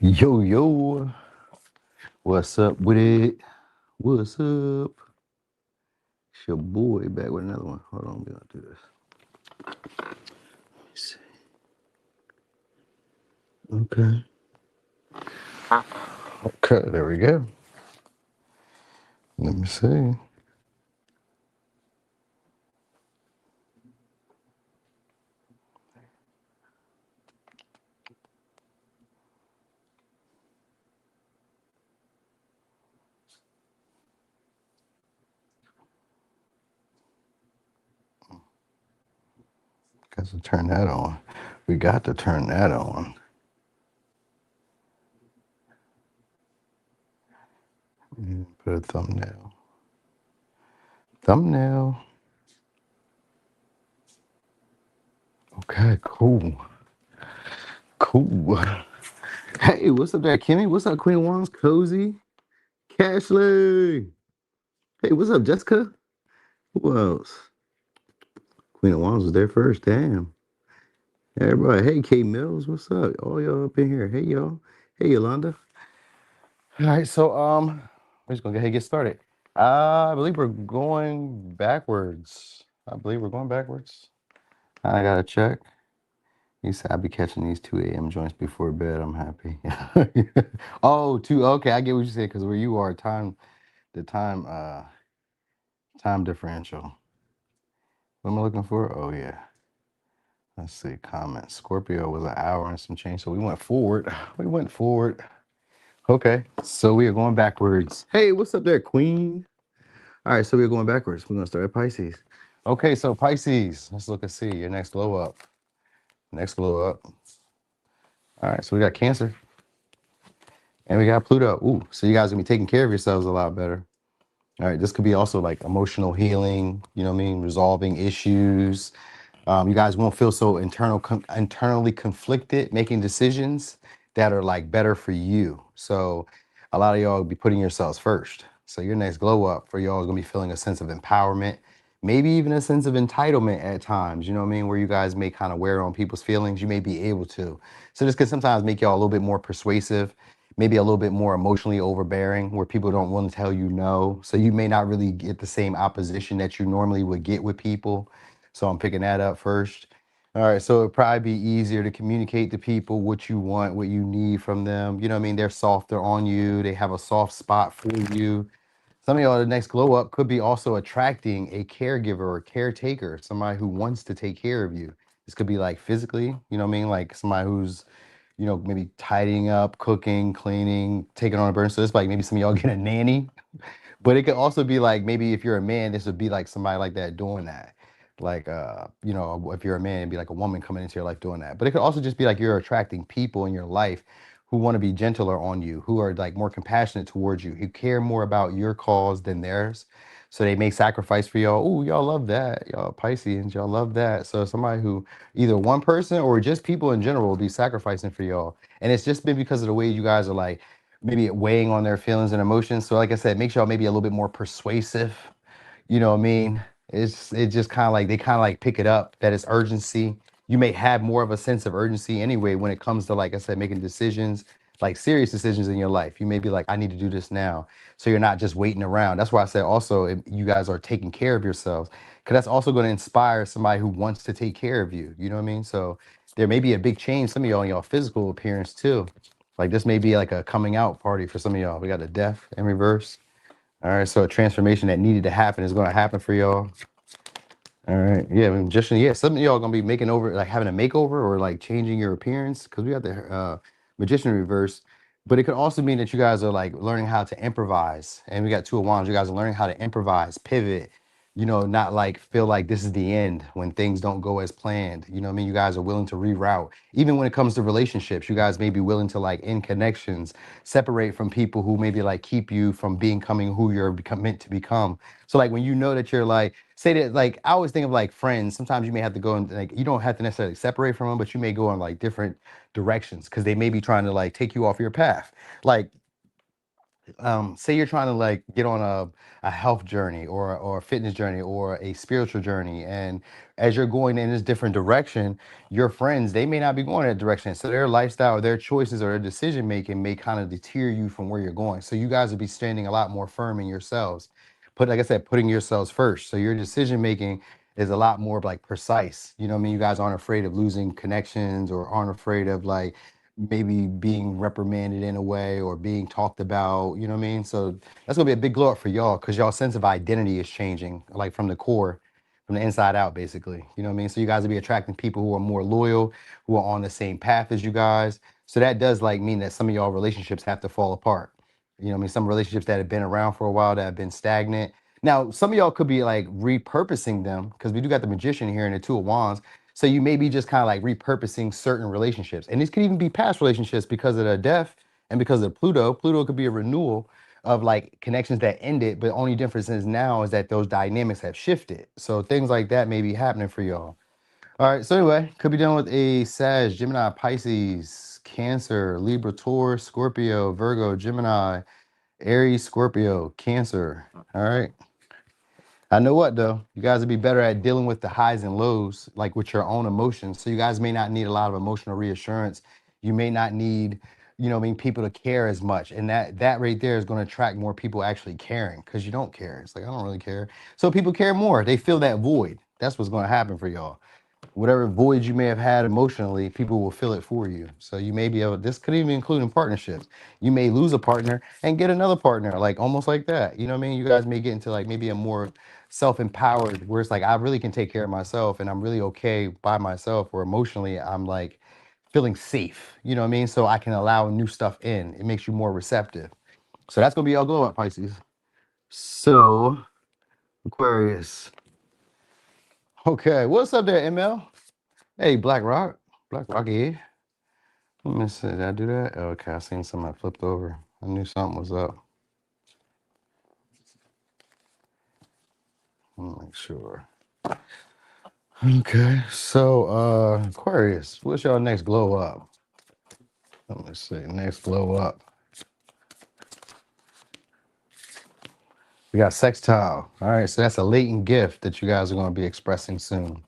Yo, yo, what's up with it? What's up? It's your boy back with another one. Hold on, we're gonna do this. Let me see. Okay. Okay, there we go. Let me see. Got to turn that on. We got to turn that on. Put a thumbnail. Thumbnail. Okay, cool. Cool. Hey, what's up there, Kimmy? What's up, Queen Wands? Cozy? Cashley. Hey, what's up, Jessica? Who else? Queen of Wands was there first. Damn. Everybody. Hey, K Mills. What's up? All y'all up in here. Hey, y'all. Hey, Yolanda. All right. So, we're just going to go ahead and get started. I believe we're going backwards. I got to check. You said I'll be catching these 2 a.m. joints before bed. I'm happy. Oh, 2. Okay. I get what you said because where you are, time differential. What am I looking for? Oh, yeah. Let's see, comments. Scorpio was an hour and some change, so we went forward. Okay, so we are going backwards. Hey, what's up there, Queen? All right, so we're going backwards. We're gonna start at Pisces. Okay, so Pisces, let's look and see your next glow up. All right, so we got Cancer and we got Pluto. Ooh, so you guys are gonna be taking care of yourselves a lot better. All right, this could be also like emotional healing, you know what I mean? Resolving issues. You guys won't feel so internally conflicted, making decisions that are like better for you. So a lot of y'all will be putting yourselves first. So your next glow up for y'all is gonna be feeling a sense of empowerment, maybe even a sense of entitlement at times, you know what I mean? Where you guys may kind of wear on people's feelings, you may be able to. So this can sometimes make y'all a little bit more persuasive, maybe a little bit more emotionally overbearing, where people don't want to tell you no. So you may not really get the same opposition that you normally would get with people. So I'm picking that up first. All right, so it'd probably be easier to communicate to people what you want, what you need from them. You know what I mean? They're softer on you. They have a soft spot for you. Some of y'all, the next glow up could be also attracting a caregiver or caretaker, somebody who wants to take care of you. This could be like physically, you know what I mean? Like somebody who's, maybe tidying up, cooking, cleaning, taking on a burden. So it's like maybe some of y'all get a nanny. But it could also be like maybe if you're a man, this would be like somebody like that doing that. Like if you're a man, it'd be like a woman coming into your life doing that. But it could also just be like you're attracting people in your life who want to be gentler on you, who are like more compassionate towards you, who care more about your cause than theirs. So they make sacrifice for y'all. Oh, y'all love that. Y'all Pisceans, y'all love that. So somebody who either one person or just people in general will be sacrificing for y'all. And it's just been because of the way you guys are like maybe weighing on their feelings and emotions. So like I said, make y'all maybe a little bit more persuasive. You know what I mean? It just kind of like they kind of like pick it up that it's urgency. You may have more of a sense of urgency anyway when it comes to, like I said, making decisions, like serious decisions in your life. You may be like, I need to do this now. So you're not just waiting around. That's why I said also if you guys are taking care of yourselves, because that's also going to inspire somebody who wants to take care of you. You know what I mean? So there may be a big change, some of y'all in y'all physical appearance too. Like this may be like a coming out party for some of y'all. We got a death in reverse. All right, so a transformation that needed to happen is going to happen for y'all. All right, yeah, magician. Yeah, some of y'all gonna be making over, like having a makeover or like changing your appearance because we got the magician reverse. But it could also mean that you guys are like learning how to improvise, and we got 2 of Wands. You guys are learning how to improvise, pivot. Not like feel like this is the end when things don't go as planned. You know what I mean? You guys are willing to reroute. Even when it comes to relationships, you guys may be willing to like end connections, separate from people who maybe like keep you from becoming who you're meant to become. So like when you know that you're like, say that like I always think of like friends. Sometimes you may have to go and like you don't have to necessarily separate from them, but you may go in like different directions because they may be trying to like take you off your path. Like say you're trying to like get on a health journey or a fitness journey or a spiritual journey, and as you're going in this different direction, your friends, they may not be going that direction, so their lifestyle or their choices or their decision making may kind of deter you from where you're going. So you guys would be standing a lot more firm in yourselves, put, like I said, putting yourselves first, so your decision making is a lot more like precise. You know what I mean? You guys aren't afraid of losing connections or aren't afraid of like maybe being reprimanded in a way or being talked about, you know what I mean? So that's gonna be a big glow up for y'all because y'all sense of identity is changing, like from the core, from the inside out, basically. You know what I mean? So you guys will be attracting people who are more loyal, who are on the same path as you guys. So that does like mean that some of y'all relationships have to fall apart. You know what I mean? Some relationships that have been around for a while that have been stagnant. Now, some of y'all could be like repurposing them because we do got the magician here and the two of wands. So you may be just kind of like repurposing certain relationships. And these could even be past relationships because of the death and because of Pluto. Pluto could be a renewal of like connections that ended, but only difference is now is that those dynamics have shifted. So things like that may be happening for y'all. All right. So anyway, could be dealing with a Sag, Gemini, Pisces, Cancer, Libra, Taurus, Scorpio, Virgo, Gemini, Aries, Scorpio, Cancer. All right. I know what though, you guys would be better at dealing with the highs and lows, like with your own emotions. So you guys may not need a lot of emotional reassurance. You may not need, you know, what I mean, people to care as much. And that right there is going to attract more people actually caring because you don't care. It's like, I don't really care. So people care more. They feel that void. That's what's going to happen for y'all. Whatever void you may have had emotionally, people will fill it for you. So you may be able, this could even include in partnerships. You may lose a partner and get another partner, like almost like that. You know what I mean? You guys may get into like maybe a more self-empowered where it's like, I really can take care of myself and I'm really okay by myself, or emotionally, I'm like feeling safe. You know what I mean? So I can allow new stuff in. It makes you more receptive. So that's going to be all glow up, Pisces. So, Aquarius. Okay. What's up there, ML? Hey, Black Rock. Black Rocky. Let me see. Did I do that? Oh, okay, I seen something I flipped over. I knew something was up. Let me make sure. Okay, so Aquarius, what's your next glow up? Let me see. Next glow up. We got sextile. All right, so that's a latent gift that you guys are going to be expressing soon.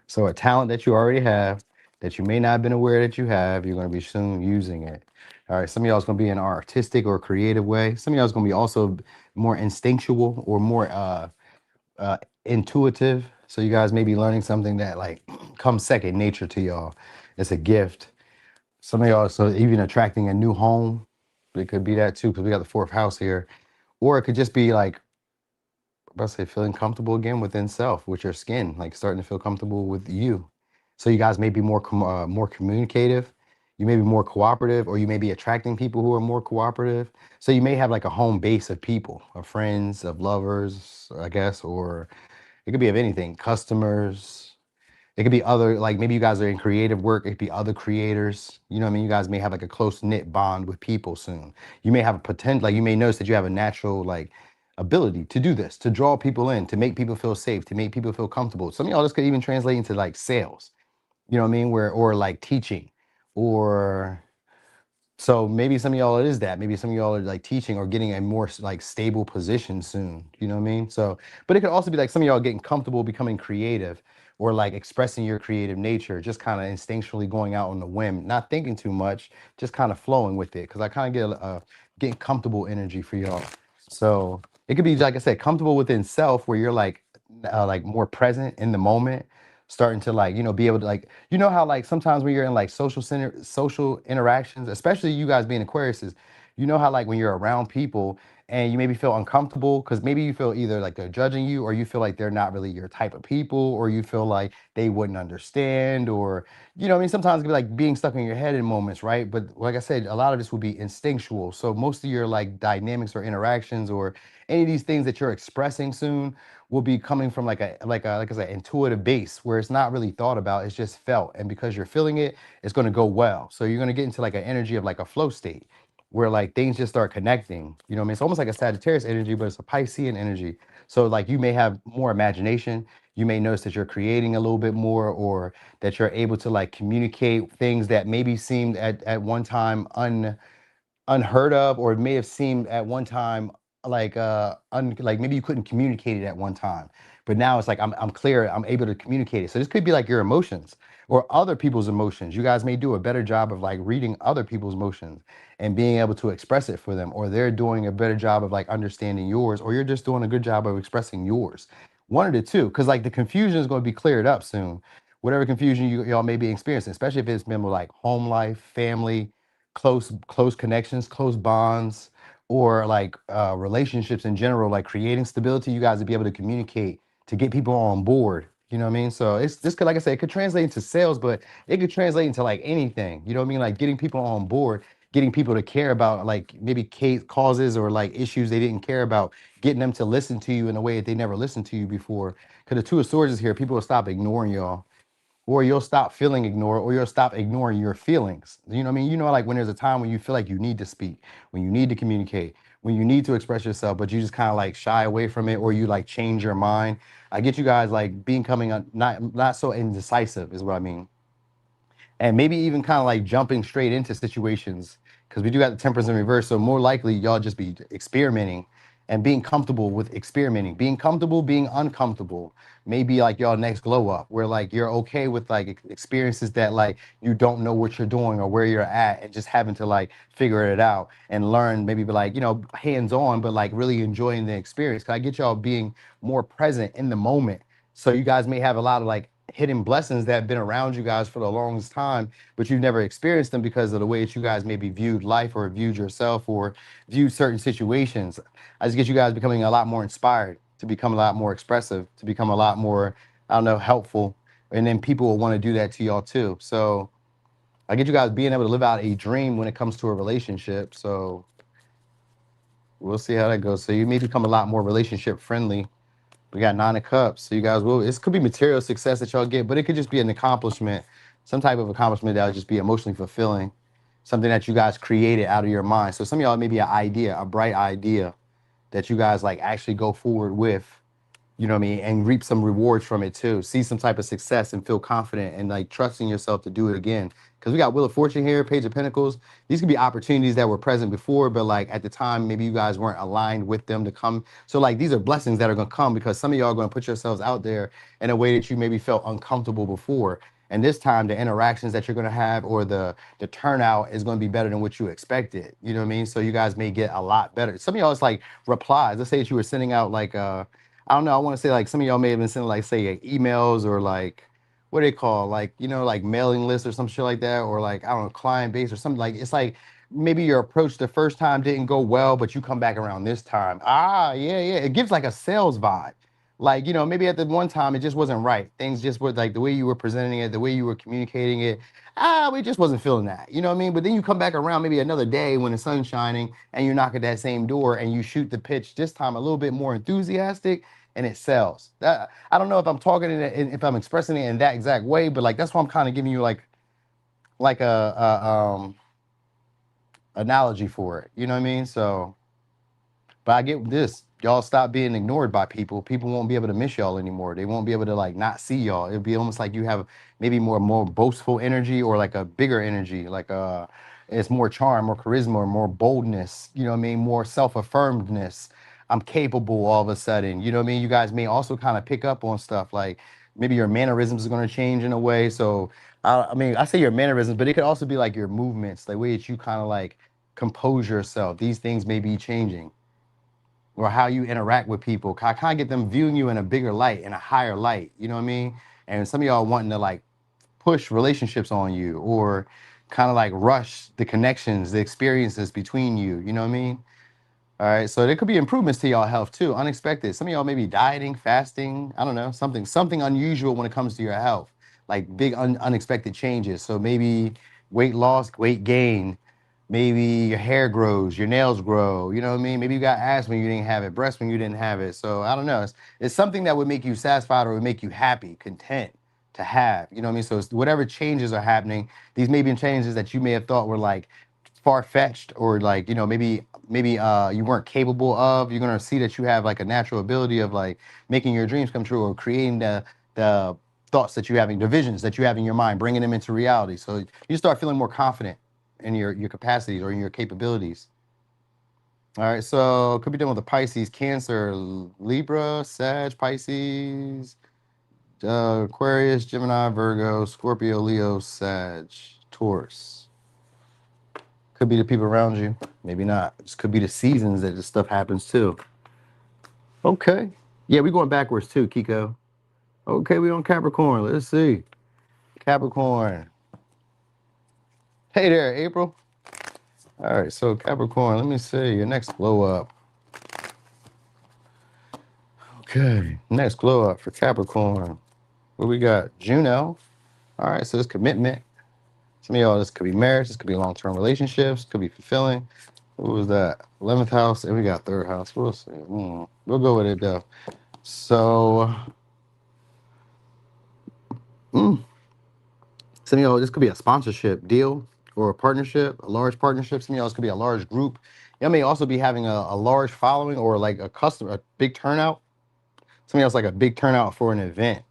So a talent that you already have that you may not have been aware that you have, you're going to be soon using it. All right, some of y'all is going to be in an artistic or creative way. Some of y'all is going to be also more instinctual or more intuitive. So you guys may be learning something that like comes second nature to y'all. It's a gift. Some of y'all, so even attracting a new home, it could be that too, because we got the fourth house here. Or it could just be like, about to say, feeling comfortable again within self, with your skin, like starting to feel comfortable with you. So you guys may be more more communicative. You may be more cooperative, or you may be attracting people who are more cooperative. So you may have like a home base of people, of friends, of lovers, I guess, or it could be of anything, customers. It could be other, like maybe you guys are in creative work. It could be other creators. You know what I mean? You guys may have like a close knit bond with people soon. You may have a potential, like you may notice that you have a natural like ability to do this, to draw people in, to make people feel safe, to make people feel comfortable. Some of y'all, this could even translate into like sales. You know what I mean? Where, or like teaching, or so maybe some of y'all it is that. Maybe some of y'all are like teaching or getting a more like stable position soon. You know what I mean? So, but it could also be like some of y'all getting comfortable becoming creative or like expressing your creative nature, just kind of instinctually going out on the whim, not thinking too much, just kind of flowing with it. Cause I kind of get getting comfortable energy for y'all. So it could be, like I said, comfortable within self where you're like more present in the moment, starting to like, you know, be able to like, you know how like sometimes when you're in like social interactions, especially you guys being Aquariuses, you know how like when you're around people and you maybe feel uncomfortable because maybe you feel either like they're judging you, or you feel like they're not really your type of people, or you feel like they wouldn't understand, or you know what I mean, sometimes it can be like being stuck in your head in moments, right? But like I said, a lot of this will be instinctual. So most of your like dynamics or interactions or any of these things that you're expressing soon will be coming from like I said, intuitive base where it's not really thought about, it's just felt. And because you're feeling it, it's going to go well. So you're going to get into like an energy of like a flow state where like things just start connecting. You know what I mean? It's almost like a Sagittarius energy, but it's a Piscean energy. So like you may have more imagination. You may notice that you're creating a little bit more, or that you're able to like communicate things that maybe seemed at one time unheard of, or it may have seemed at one time like like maybe you couldn't communicate it at one time, but now it's like I'm clear, I'm able to communicate it. So this could be like your emotions or other people's emotions. You guys may do a better job of like reading other people's emotions and being able to express it for them, or they're doing a better job of like understanding yours, or you're just doing a good job of expressing yours. One of the two, because like the confusion is going to be cleared up soon. Whatever confusion y'all may be experiencing, especially if it's been with like home life, family, close connections, close bonds, or like relationships in general, like creating stability. You guys will be able to communicate to get people on board. You know what I mean? So it's this could, like I said, it could translate into sales, but it could translate into like anything. You know what I mean? Like getting people on board, getting people to care about like maybe causes or like issues they didn't care about, getting them to listen to you in a way that they never listened to you before. Because the Two of Swords is here, people will stop ignoring y'all, or you'll stop feeling ignored, or you'll stop ignoring your feelings. You know what I mean? You know, like when there's a time when you feel like you need to speak, when you need to communicate, when you need to express yourself, but you just kind of like shy away from it, or you like change your mind. I get you guys like not so indecisive is what I mean, and maybe even kind of like jumping straight into situations, because we do got the Temperance in reverse. So more likely y'all just be experimenting and being comfortable with experimenting, being comfortable, being uncomfortable. Maybe like y'all next glow up, where like you're okay with like experiences that like you don't know what you're doing or where you're at, and just having to like figure it out and learn, maybe be like, you know, hands on, but like really enjoying the experience. Cause I get y'all being more present in the moment. So you guys may have a lot of like hidden blessings that have been around you guys for the longest time, but you've never experienced them because of the way that you guys maybe viewed life, or viewed yourself, or viewed certain situations. I just get you guys becoming a lot more inspired, to become a lot more expressive, to become a lot more, I don't know, helpful. And then people will want to do that to y'all too. So I get you guys being able to live out a dream when it comes to a relationship. So we'll see how that goes. So you may become a lot more relationship friendly. We got Nine of Cups. So you guys will, this could be material success that y'all get, but it could just be an accomplishment, some type of accomplishment that would just be emotionally fulfilling, something that you guys created out of your mind. So some of y'all may be an idea, a bright idea that you guys like actually go forward with, you know what I mean, and reap some rewards from it too. See some type of success and feel confident and like trusting yourself to do it again. Because we got Wheel of Fortune here, Page of Pentacles. These could be opportunities that were present before, but like at the time, maybe you guys weren't aligned with them to come. So like these are blessings that are gonna come, because some of y'all are gonna put yourselves out there in a way that you maybe felt uncomfortable before. And this time the interactions that you're gonna have, or the turnout is gonna be better than what you expected. You know what I mean? So you guys may get a lot better. Some of y'all, it's like replies. Let's say that you were sending out like I don't know. I want to say like some of y'all may have been sending like say emails, or like what do they call, like, you know, like mailing lists or some shit like that, or like I don't know, client base or something. Like it's like maybe your approach the first time didn't go well, but you come back around this time. Ah, yeah, yeah. It gives like a sales vibe. Like, you know, maybe at the one time it just wasn't right. Things just were like the way you were presenting it, the way you were communicating it. Ah, we just wasn't feeling that. You know what I mean? But then you come back around maybe another day when the sun's shining and you knock at that same door and you shoot the pitch this time a little bit more enthusiastic, and it sells. That, I don't know if I'm talking if I'm expressing it in that exact way, but like that's why I'm kind of giving you like a analogy for it. You know what I mean? So, but I get this. Y'all stop being ignored by people. People won't be able to miss y'all anymore. They won't be able to like not see y'all. It'll be almost like you have maybe more boastful energy, or like a bigger energy, like it's more charm, more charisma, or more boldness. You know what I mean? More self-affirmedness. I'm capable all of a sudden. You know what I mean? You guys may also kind of pick up on stuff like maybe your mannerisms are going to change in a way. So I mean, I say your mannerisms, but it could also be like your movements, the way that you kind of like compose yourself. These things may be changing, or how you interact with people. I kind of get them viewing you in a bigger light, in a higher light. You know what I mean? And some of y'all wanting to like push relationships on you, or kind of like rush the connections, the experiences between you. You know what I mean? All right. So there could be improvements to y'all health too, unexpected. Some of y'all may be dieting, fasting. I don't know, something unusual when it comes to your health, like big unexpected changes. So maybe weight loss, weight gain. Maybe your hair grows, your nails grow. You know what I mean? Maybe you got ass when you didn't have it, breast when you didn't have it. So I don't know. It's something that would make you satisfied, or would make you happy, content to have. You know what I mean? So it's whatever changes are happening, these may be changes that you may have thought were like far-fetched, or like, you know, maybe you weren't capable of. You're gonna see that you have like a natural ability of like making your dreams come true, or creating the thoughts that you having, the visions that you have in your mind, bringing them into reality. So you start feeling more confident in your capacities or in your capabilities. All right, so could be dealing with the Pisces, Cancer, Libra, Sag, Pisces, Aquarius, Gemini, Virgo, Scorpio, Leo, Sag, Taurus. Could be the people around you, maybe not. This could be the seasons that this stuff happens too. Okay, yeah, we're going backwards too, Kiko. Okay, we on Capricorn. Let's see, Capricorn. Hey there, April. All right, so Capricorn, let me see your next blow up. Okay, next glow up for Capricorn. What we got? Juno. All right, so it's commitment. Some of y'all, this could be marriage, this could be long-term relationships, could be fulfilling. What was that? 11th house, and we got 3rd house. We'll see. We'll go with it though. So, some of y'all, this could be a sponsorship deal or a partnership, a large partnership. Some of y'all, this could be a large group. Y'all may also be having a large following or like a big turnout. Some of y'all's like a big turnout for an event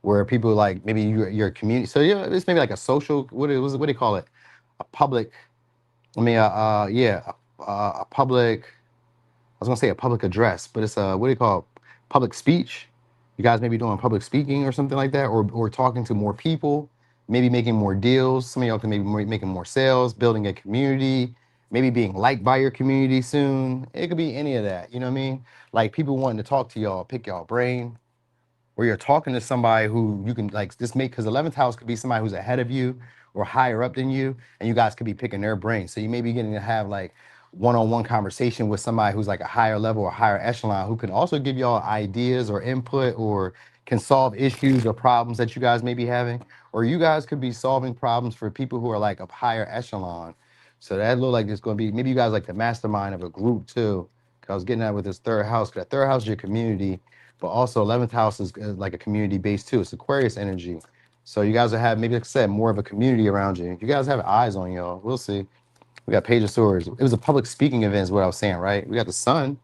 where people like maybe your community. So yeah, it's maybe like a social. What do you call it? A public. I mean, yeah, a public. I was gonna say a public address, but it's a what do you call it? Public speech. You guys may be doing public speaking or something like that, or talking to more people, maybe making more deals. Some of y'all can maybe making more sales, building a community, maybe being liked by your community soon. It could be any of that. You know what I mean? Like people wanting to talk to y'all, pick y'all brain, where you're talking to somebody who you can like this make because 11th house could be somebody who's ahead of you or higher up than you, and you guys could be picking their brain. So you may be getting to have like one-on-one conversation with somebody who's like a higher level or higher echelon who can also give y'all ideas or input or can solve issues or problems that you guys may be having. Or you guys could be solving problems for people who are like a higher echelon. So that look like it's going to be maybe you guys like the mastermind of a group too. 'Cause I was getting that with this 3rd house. 'Cause that 3rd house is your community, but also 11th house is like a community base too. It's Aquarius energy. So you guys will have, maybe like I said, more of a community around you. You guys have eyes on y'all. We'll see. We got Page of Swords. It was a public speaking event is what I was saying, right? We got the sun.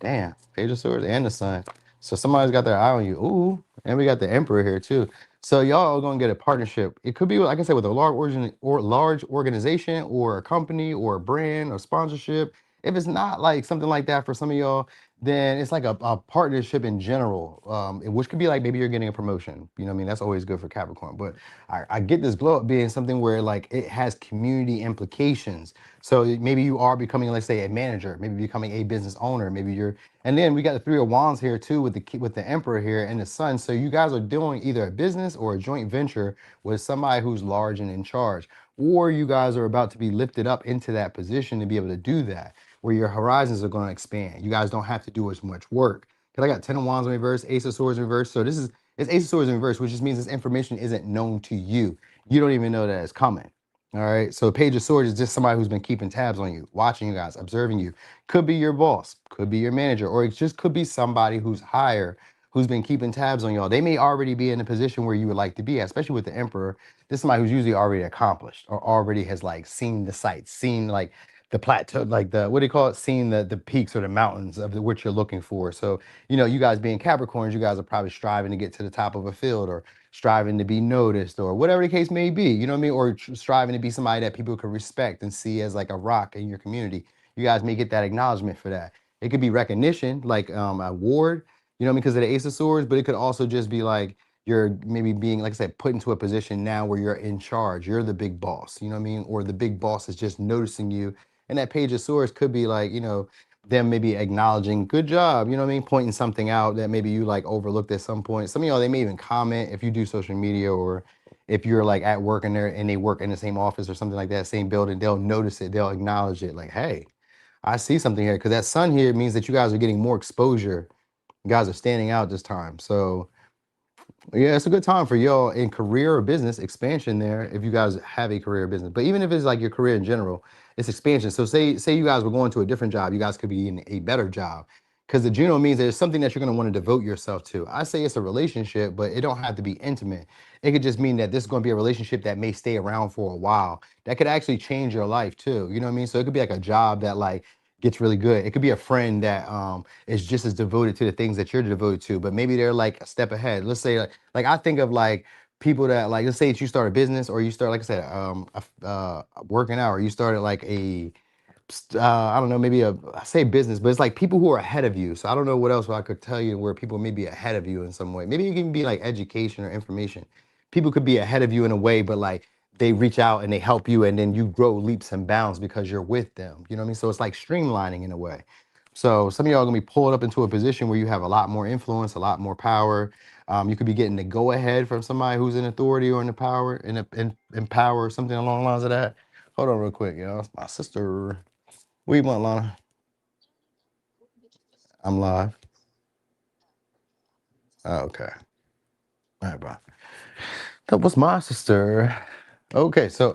Damn, Page of Swords and the sun. So somebody's got their eye on you. Ooh, and we got the Emperor here too. So y'all are gonna get a partnership. It could be, like I said, with a large organization or a company or a brand or sponsorship. If it's not like something like that for some of y'all, then it's like a partnership in general, which could be like maybe you're getting a promotion. You know what I mean? That's always good for Capricorn. But I get this glow up being something where like it has community implications. So maybe you are becoming, let's say, a manager, maybe becoming a business owner, maybe you're, and then we got the 3 of Wands here too with the Emperor here and the Sun. So you guys are doing either a business or a joint venture with somebody who's large and in charge, or you guys are about to be lifted up into that position to be able to do that, where your horizons are going to expand. You guys don't have to do as much work. Because I got 10 of Wands in reverse, Ace of Swords in reverse. So it's Ace of Swords in reverse, which just means this information isn't known to you. You don't even know that it's coming. All right. So Page of Swords is just somebody who's been keeping tabs on you, watching you guys, observing you. Could be your boss, could be your manager, or it just could be somebody who's higher, who's been keeping tabs on y'all. They may already be in a position where you would like to be at, especially with the Emperor. This is somebody who's usually already accomplished or already has like seen the sights, seen like the plateau, like the what do you call it? Seeing the peaks or the mountains of what you're looking for. So, you guys being Capricorns, you guys are probably striving to get to the top of a field or striving to be noticed or whatever the case may be, you know what I mean? Or striving to be somebody that people can respect and see as like a rock in your community. You guys may get that acknowledgement for that. It could be recognition, like award, you know what I mean? Because of the Ace of Swords, but it could also just be like you're maybe being, like I said, put into a position now where you're in charge. You're the big boss, you know what I mean? Or the big boss is just noticing you. And that Page of Swords could be like, them maybe acknowledging, good job, you know what I mean? Pointing something out that maybe you like overlooked at some point. Some of y'all, they may even comment if you do social media or if you're like at work and they work in the same office or something like that, same building, they'll notice it, they'll acknowledge it like, hey, I see something here. Because that sun here means that you guys are getting more exposure. You guys are standing out this time. So yeah, it's a good time for y'all in career or business expansion there if you guys have a career or business. But even if it's like your career in general, it's expansion. So say you guys were going to a different job, you guys could be in a better job. Because the Juno means there's something that you're going to want to devote yourself to. I say it's a relationship, but it don't have to be intimate. It could just mean that this is going to be a relationship that may stay around for a while. That could actually change your life too. You know what I mean? So it could be like a job that like gets really good. It could be a friend that is just as devoted to the things that you're devoted to, but maybe they're like a step ahead. Let's say like I think of like people that like, let's say that you start a business or you start, like I said, working out, or you started like I don't know, maybe I say business, but it's like people who are ahead of you. So I don't know what else I could tell you where people may be ahead of you in some way. Maybe it can be like education or information. People could be ahead of you in a way, but like they reach out and they help you, and then you grow leaps and bounds because you're with them. You know what I mean? So it's like streamlining in a way. So some of y'all are gonna be pulled up into a position where you have a lot more influence, a lot more power. You could be getting the go ahead from somebody who's in authority or in the power, in power, or something along the lines of that. Hold on real quick, y'all. It's my sister. What you want, Lana? I'm live. Oh, okay. All right, bro. That was my sister. Okay, so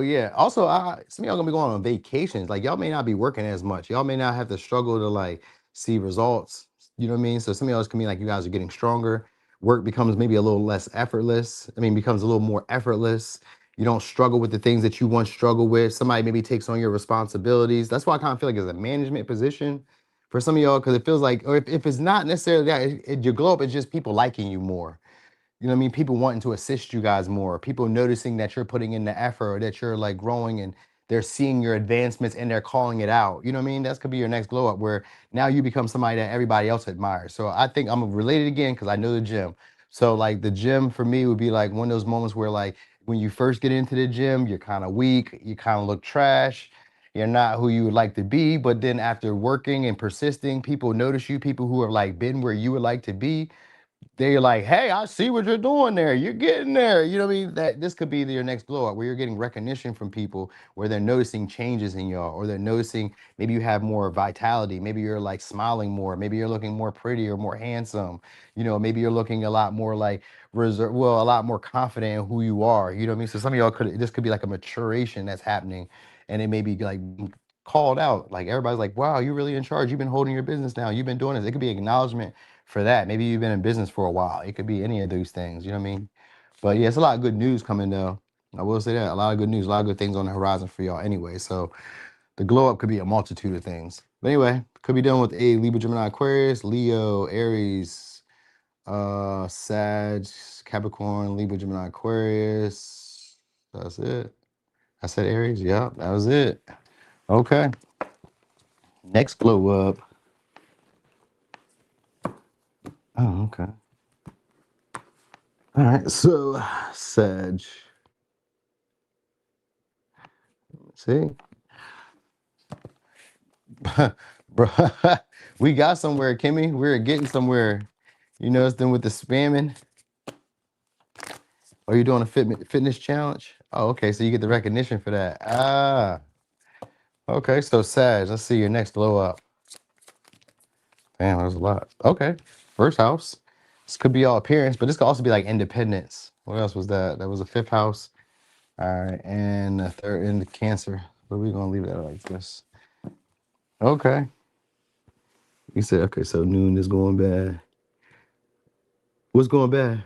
yeah. Also, some of y'all gonna be going on vacations. Like y'all may not be working as much. Y'all may not have to struggle to like see results. You know what I mean? So some of y'all can be like you guys are getting stronger. Work becomes maybe a little less effortless. I mean, becomes a little more effortless. You don't struggle with the things that you once struggled with. Somebody maybe takes on your responsibilities. That's why I kind of feel like it's a management position for some of y'all, because it feels like, or if it's not necessarily that, your glow up is just people liking you more. You know what I mean? People wanting to assist you guys more, people noticing that you're putting in the effort, or that you're like growing, and they're seeing your advancements and they're calling it out. You know what I mean? That's could be your next glow up, where now you become somebody that everybody else admires. So I think I'm related again because I know the gym. So like the gym for me would be like one of those moments where like when you first get into the gym, you're kind of weak, you kind of look trash. You're not who you would like to be, but then after working and persisting, people notice you. People who have like been where you would like to be, they're like, hey, I see what you're doing there. You're getting there. You know what I mean? That this could be your next blow up, where you're getting recognition from people, where they're noticing changes in y'all, or they're noticing maybe you have more vitality. Maybe you're like smiling more. Maybe you're looking more pretty or more handsome. You know, maybe you're looking a lot more like reserved, well, a lot more confident in who you are. You know what I mean? So some of y'all this could be like a maturation that's happening, and it may be like called out. Like everybody's like, wow, you're really in charge. You've been holding your business down. You've been doing this. It could be acknowledgement for that. Maybe you've been in business for a while. It could be any of those things. You know what I mean? But yeah, it's a lot of good news coming though. I will say that a lot of good news, a lot of good things on the horizon for y'all anyway. So the glow up could be a multitude of things. But anyway, could be dealing with a Libra, Gemini, Aquarius, Leo, Aries, Sag, Capricorn, Libra, Gemini, Aquarius. That's it. I said Aries. Yep, that was it. Okay. Next glow up. Oh, okay. All right. So Sag. See, bro, we got somewhere, Kimmy. We're getting somewhere. You know, it's done with the spamming. Are you doing a fitness challenge? Oh, okay. So you get the recognition for that. Ah, okay. So Sag, let's see your next blow up. Damn, there's a lot. Okay. First house. This could be all appearance, but this could also be like independence. What else was that? That was a fifth house. All right. And the third in the Cancer. But we're going to leave that like this. Okay. You said, okay, so noon is going bad. What's going bad?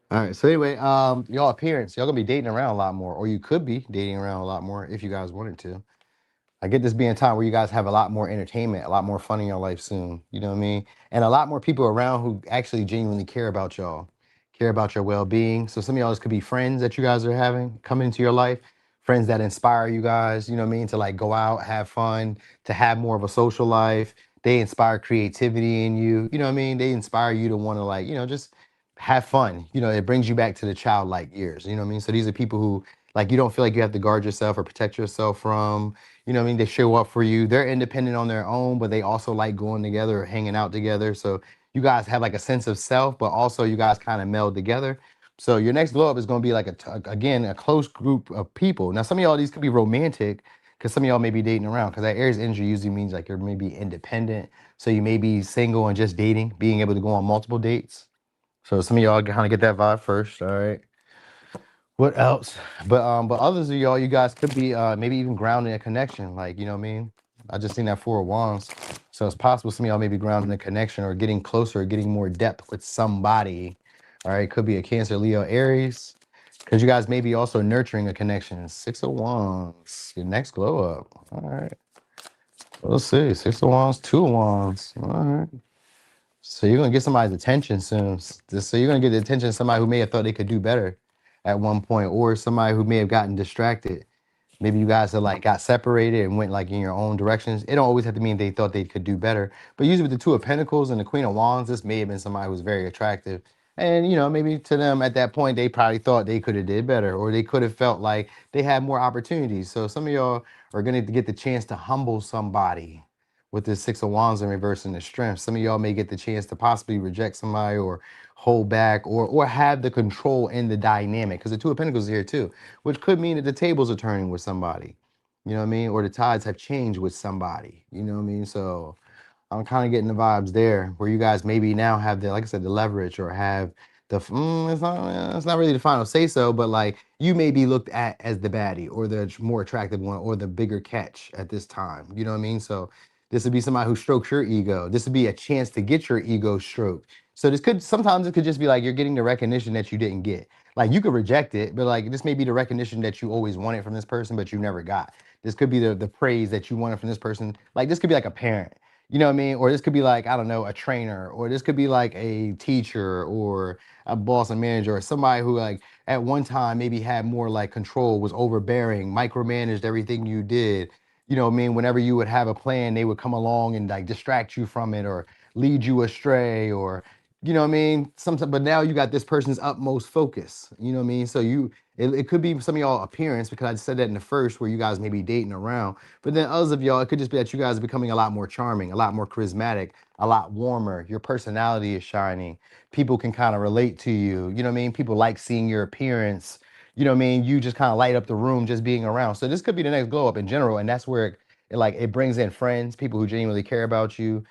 All right. So anyway, y'all appearance, y'all gonna be dating around a lot more, or you could be dating around a lot more if you guys wanted to. I get this being a time where you guys have a lot more entertainment, a lot more fun in your life soon. You know what I mean? And a lot more people around who actually genuinely care about y'all, care about your well-being. So some of y'all could be friends that you guys are having come into your life, friends that inspire you guys, you know what I mean, to like go out, have fun, to have more of a social life. They inspire creativity in you. You know what I mean? They inspire you to want to like, just have fun. You know, it brings you back to the childlike years. You know what I mean? So these are people who like you don't feel like you have to guard yourself or protect yourself from. You know what I mean? They show up for you. They're independent on their own, but they also like going together or hanging out together. So you guys have like a sense of self, but also you guys kind of meld together. So your next glow up is going to be like again, a close group of people. Now, some of y'all, these could be romantic because some of y'all may be dating around, because that Aries energy usually means like you're maybe independent. So you may be single and just dating, being able to go on multiple dates. So some of y'all kind of get that vibe first. All right. What else? But others of y'all, you guys could be maybe even grounding a connection. Like, you know what I mean? I just seen that Four of Wands. So it's possible some of y'all may be grounding a connection or getting closer or getting more depth with somebody. All right. Could be a Cancer, Leo, Aries. Because you guys may be also nurturing a connection. Six of Wands. Your next glow up. All right. We'll see. Six of Wands, Two of Wands. All right. So you're gonna get somebody's attention soon. So you're gonna get the attention of somebody who may have thought they could do better at one point, or somebody who may have gotten distracted. Maybe you guys are like got separated and went like in your own directions. It don't always have to mean they thought they could do better. But usually with the Two of Pentacles and the Queen of Wands, this may have been somebody who's very attractive. And maybe to them at that point, they probably thought they could have did better, or they could have felt like they had more opportunities. So some of y'all are gonna get the chance to humble somebody with this Six of Wands in reverse and the Strength. Some of y'all may get the chance to possibly reject somebody or hold back or have the control in the dynamic. Because the Two of Pentacles is here too, which could mean that the tables are turning with somebody. You know what I mean? Or the tides have changed with somebody. You know what I mean? So I'm kind of getting the vibes there where you guys maybe now have the, like I said, the leverage or have the, it's not really the final say so, but like you may be looked at as the baddie or the more attractive one or the bigger catch at this time. You know what I mean? So this would be somebody who strokes your ego. This would be a chance to get your ego stroked. So sometimes it could just be like you're getting the recognition that you didn't get. Like you could reject it, but like this may be the recognition that you always wanted from this person, but you never got. This could be the praise that you wanted from this person. Like this could be like a parent. You know what I mean? Or this could be like, I don't know, a trainer, or this could be like a teacher or a boss and manager, or somebody who like at one time maybe had more like control, was overbearing, micromanaged everything you did. You know what I mean? Whenever you would have a plan, they would come along and like distract you from it or lead you astray or you know what I mean? Sometimes, but now you got this person's utmost focus. You know what I mean? So it could be some of y'all appearance because I said that in the first where you guys may be dating around. But then others of y'all, it could just be that you guys are becoming a lot more charming, a lot more charismatic, a lot warmer. Your personality is shining. People can kind of relate to you. You know what I mean? People like seeing your appearance. You know what I mean? You just kind of light up the room just being around. So this could be the next glow up in general. And that's where it brings in friends, people who genuinely care about you.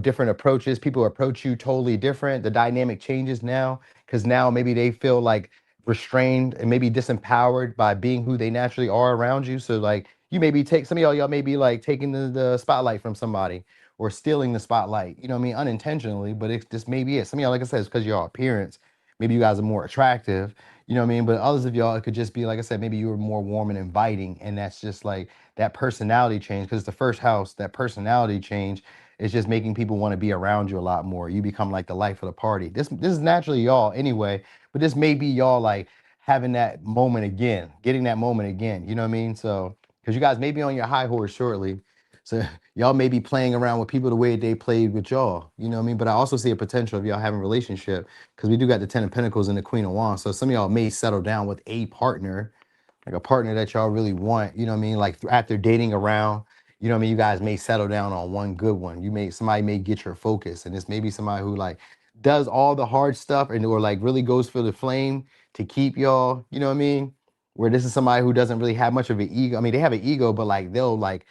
Different approaches. People approach you totally different. The dynamic changes now because now maybe they feel like restrained and maybe disempowered by being who they naturally are around you. So like you maybe take some of y'all may be like taking the spotlight from somebody or stealing the spotlight, you know what I mean, unintentionally, but it's just maybe it. Some of y'all, like I said, it's because your appearance. Maybe you guys are more attractive, you know what I mean? But others of y'all, it could just be, like I said, maybe you were more warm and inviting. And that's just like that personality change because it's the first house, that personality change is just making people want to be around you a lot more. You become like the life of the party. This is naturally y'all anyway, but this may be y'all like having that moment again, getting that moment again. You know what I mean? So because you guys may be on your high horse shortly. So y'all may be playing around with people the way they played with y'all. You know what I mean? But I also see a potential of y'all having a relationship because we do got the Ten of Pentacles and the Queen of Wands. So some of y'all may settle down with a partner, like a partner that y'all really want, you know what I mean? Like after dating around, you know what I mean? You guys may settle down on one good one. Somebody may get your focus. And this may be somebody who like does all the hard stuff and or like really goes for the flame to keep y'all, you know what I mean? Where this is somebody who doesn't really have much of an ego. I mean, they have an ego, but like they'll like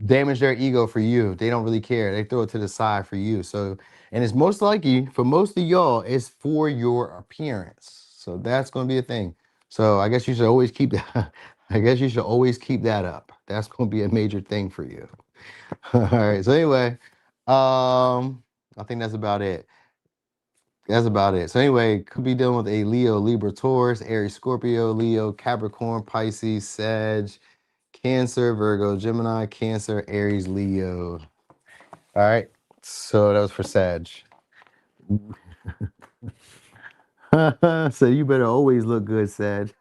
damage their ego for you. They don't really care. They throw it to the side for you. So, and it's most likely for most of y'all, it's for your appearance. So that's going to be a thing. So I guess you should always keep that. I guess you should always keep that up. That's going to be a major thing for you. All right. So anyway, I think that's about it. That's about it. So anyway, could be dealing with a Leo, Libra, Taurus, Aries, Scorpio, Leo, Capricorn, Pisces, Sag, Cancer, Virgo, Gemini, Cancer, Aries, Leo. All right. So that was for Sag. So you better always look good, Sag.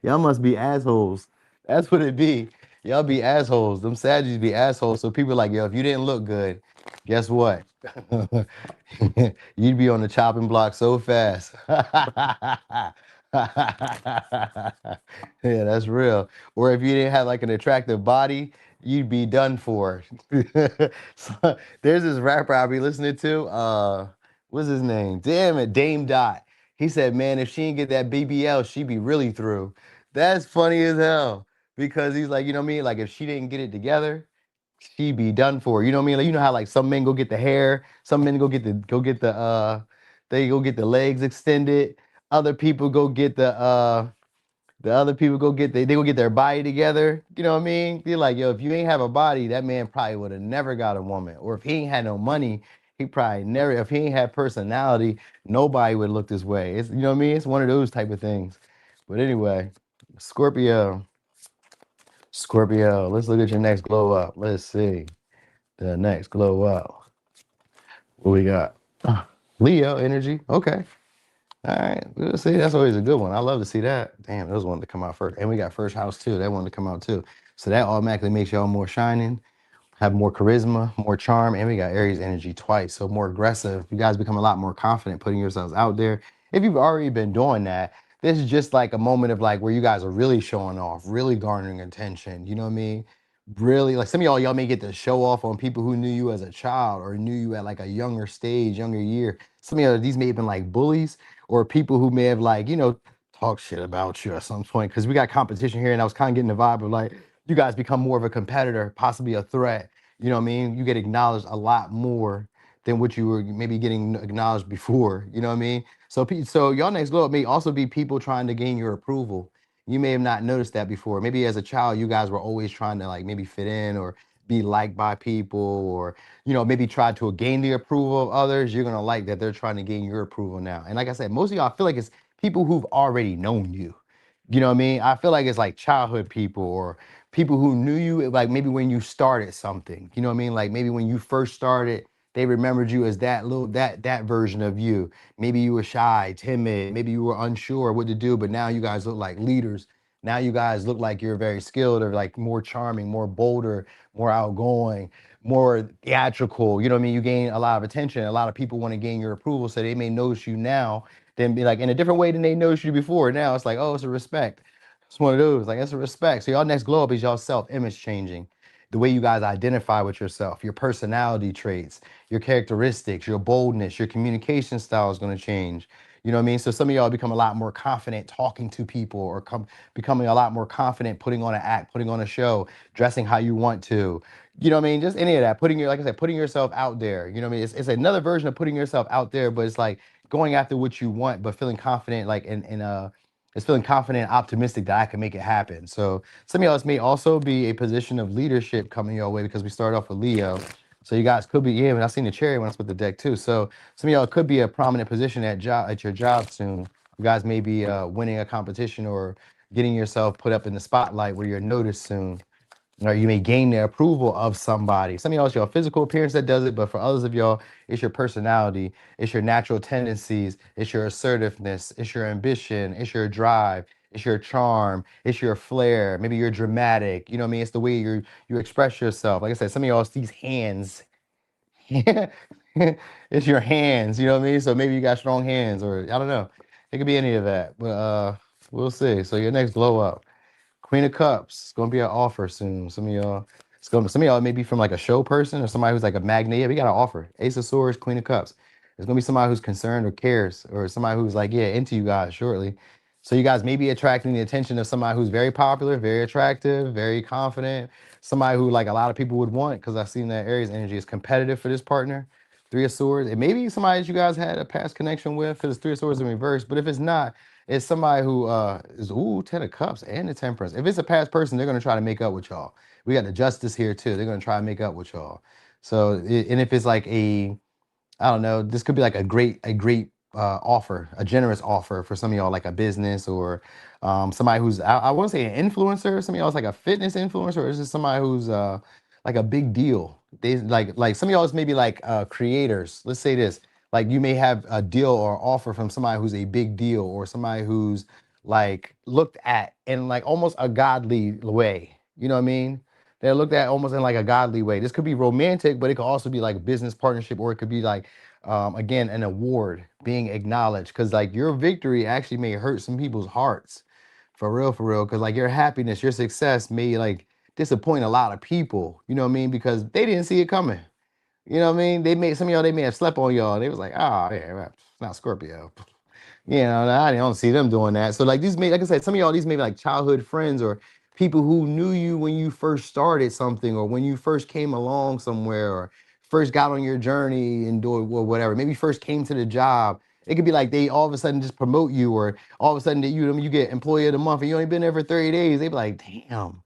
Y'all must be assholes. That's what it be. Y'all be assholes. Them Saggies be assholes. So people like, yo, if you didn't look good, guess what? You'd be on the chopping block so fast. Yeah, that's real. Or if you didn't have like an attractive body, you'd be done for. So, there's this rapper I be listening to. What's his name? Damn it, Dame Dot. He said, man, if she didn't get that BBL, she'd be really through. That's funny as hell. Because he's like, you know what I mean? Like if she didn't get it together, she'd be done for. You know what I mean? Like you know how like some men go get the hair, some men they go get the legs extended. Other people go get the other people go get they go get their body together. You know what I mean? You're like, yo, if you ain't have a body, that man probably would have never got a woman. Or if he ain't had no money, he probably never, if he ain't had personality, nobody would look this way. It's you know what I mean? It's one of those type of things. But anyway, Scorpio. Scorpio, let's look at your next glow up. Let's see. The next glow up. What we got? Leo energy. Okay. All right. We'll see. That's always a good one. I love to see that. Damn, those wanted to come out first. And we got first house too. That wanted to come out too. So that automatically makes y'all more shining, have more charisma, more charm, and we got Aries energy twice. So more aggressive. You guys become a lot more confident putting yourselves out there. If you've already been doing that, this is just like a moment of like where you guys are really showing off, really garnering attention. You know what I mean? Really, like some of y'all may get to show off on people who knew you as a child or knew you at like a younger stage, younger year. Some of y'all, these may have been like bullies or people who may have like, talk shit about you at some point. Cause we got competition here and I was kind of getting the vibe of like, you guys become more of a competitor, possibly a threat. You know what I mean? You get acknowledged a lot more than what you were maybe getting acknowledged before. You know what I mean? So y'all next glow up may also be people trying to gain your approval. You may have not noticed that before. Maybe as a child, you guys were always trying to like maybe fit in or be liked by people or, maybe try to gain the approval of others. You're going to like that they're trying to gain your approval now. And like I said, most of y'all, I feel like it's people who've already known you. You know what I mean? I feel like it's like childhood people or people who knew you, like maybe when you started something. You know what I mean? Like maybe when you first started, they remembered you as that version of you. Maybe you were shy, timid, maybe you were unsure what to do, but now you guys look like leaders. Now you guys look like you're very skilled or like more charming, more bolder, more outgoing, more theatrical. You know what I mean? You gain a lot of attention. A lot of people want to gain your approval, so they may notice you now, then be like in a different way than they noticed you before. Now it's like, oh, it's a respect. It's one of those, like it's a respect. So y'all next glow up is y'all self-image changing. The way you guys identify with yourself, your personality traits, your characteristics, your boldness, your communication style is going to change. You know what I mean? So some of y'all become a lot more confident talking to people or becoming a lot more confident putting on an act, putting on a show, dressing how you want to. You know what I mean? Just any of that. Like I said, putting yourself out there. You know what I mean? It's another version of putting yourself out there, but it's like going after what you want, but feeling confident, like it's feeling confident and optimistic that I can make it happen. So some of y'all may also be a position of leadership coming your way because we started off with Leo. So you guys could be, yeah, and I seen the cherry when I split the deck too. So some of y'all could be a prominent position at your job soon. You guys may be winning a competition or getting yourself put up in the spotlight where you're noticed soon. Or you may gain the approval of somebody. Some of y'all, it's your physical appearance that does it, but for others of y'all, it's your personality, it's your natural tendencies, it's your assertiveness, it's your ambition, it's your drive, it's your charm, it's your flair. Maybe you're dramatic. You know what I mean? It's the way you express yourself. Like I said, some of y'all, it's these hands. It's your hands. You know what I mean? So maybe you got strong hands, or I don't know. It could be any of that, but we'll see. So your next glow up. Queen of Cups. It's gonna be an offer soon. Some of y'all may be from like a show person or somebody who's like a magnet. Yeah, we got an offer. Ace of Swords, Queen of Cups. It's gonna be somebody who's concerned or cares, or somebody who's like, yeah, into you guys shortly. So you guys may be attracting the attention of somebody who's very popular, very attractive, very confident, somebody who like a lot of people would want, because I've seen that Aries energy is competitive for this partner. Three of Swords. It may be somebody that you guys had a past connection with, because it's Three of Swords in reverse. But if it's not, it's somebody who is Ten of Cups and the Temperance. If it's a past person, they're gonna try to make up with y'all. We got the Justice here too. They're gonna try to make up with y'all. So and if it's like I don't know, this could be like a great offer, a generous offer for some of y'all, like a business or somebody who's I want to say an influencer. Some of y'all is like a fitness influencer, or is this somebody who's like a big deal? They like some of y'all is maybe like creators. Let's say this, like you may have a deal or offer from somebody who's a big deal or somebody who's like looked at in like almost a godly way. You know what I mean? They're looked at almost in like a godly way. This could be romantic, but it could also be like a business partnership, or it could be like again an award being acknowledged. Because like your victory actually may hurt some people's hearts, for real. Because like your happiness, your success may like disappoint a lot of people. You know what I mean? Because they didn't see it coming. You know what I mean? Some of y'all, they may have slept on y'all. They was like, oh yeah, well, it's not Scorpio. You know, I don't see them doing that. So like these may, like I said, some of y'all, these may be like childhood friends or people who knew you when you first started something or when you first came along somewhere or first got on your journey and do or whatever. Maybe first came to the job. It could be like they all of a sudden just promote you, or all of a sudden that you get employee of the month and you only been there for 30 days. They be like, damn,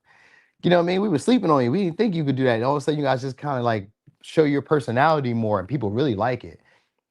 you know what I mean? We were sleeping on you. We didn't think you could do that. And all of a sudden you guys just kind of like show your personality more and people really like it.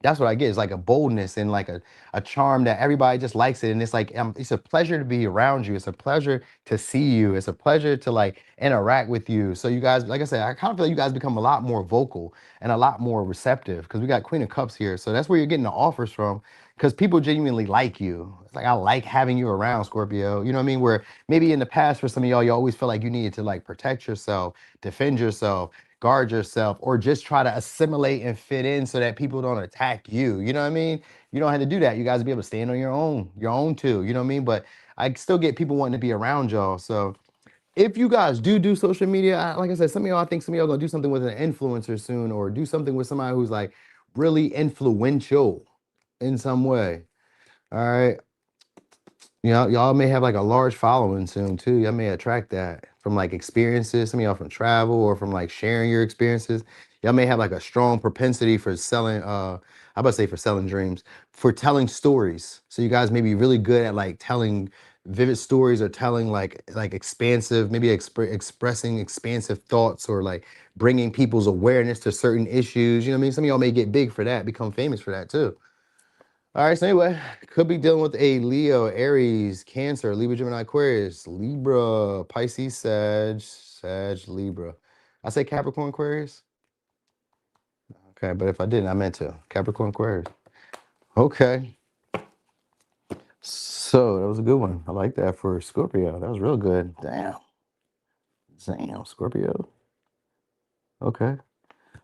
That's what I get. It's like a boldness and like a charm that everybody just likes it. And it's like, it's a pleasure to be around you. It's a pleasure to see you. It's a pleasure to like interact with you. So you guys, like I said, I kind of feel like you guys become a lot more vocal and a lot more receptive because we got Queen of Cups here. So that's where you're getting the offers from because people genuinely like you. It's like, I like having you around, Scorpio. You know what I mean? Where maybe in the past for some of y'all, you always feel like you needed to like protect yourself, defend yourself, guard yourself, or just try to assimilate and fit in so that people don't attack you. You know what I mean? You don't have to do that. You guys will be able to stand on your own too. You know what I mean? But I still get people wanting to be around y'all. So if you guys do social media, like I said, some of y'all, I think some of y'all gonna do something with an influencer soon, or do something with somebody who's like really influential in some way. All right. You know, y'all may have like a large following soon too. Y'all may attract that from like experiences. Some of y'all from travel or from like sharing your experiences. Y'all may have like a strong propensity for selling. I about to say for selling dreams, for telling stories. So you guys may be really good at like telling vivid stories or telling like expansive, maybe expressing expansive thoughts or like bringing people's awareness to certain issues. You know what I mean? Some of y'all may get big for that, become famous for that too. All right, so anyway, could be dealing with a Leo, Aries, Cancer, Libra, Gemini, Aquarius, Libra, Pisces, Libra. I say Capricorn, Aquarius. Okay, but if I didn't, I meant to. Capricorn, Aquarius. Okay. So that was a good one. I like that for Scorpio. That was real good. Damn. Damn, Scorpio. Okay.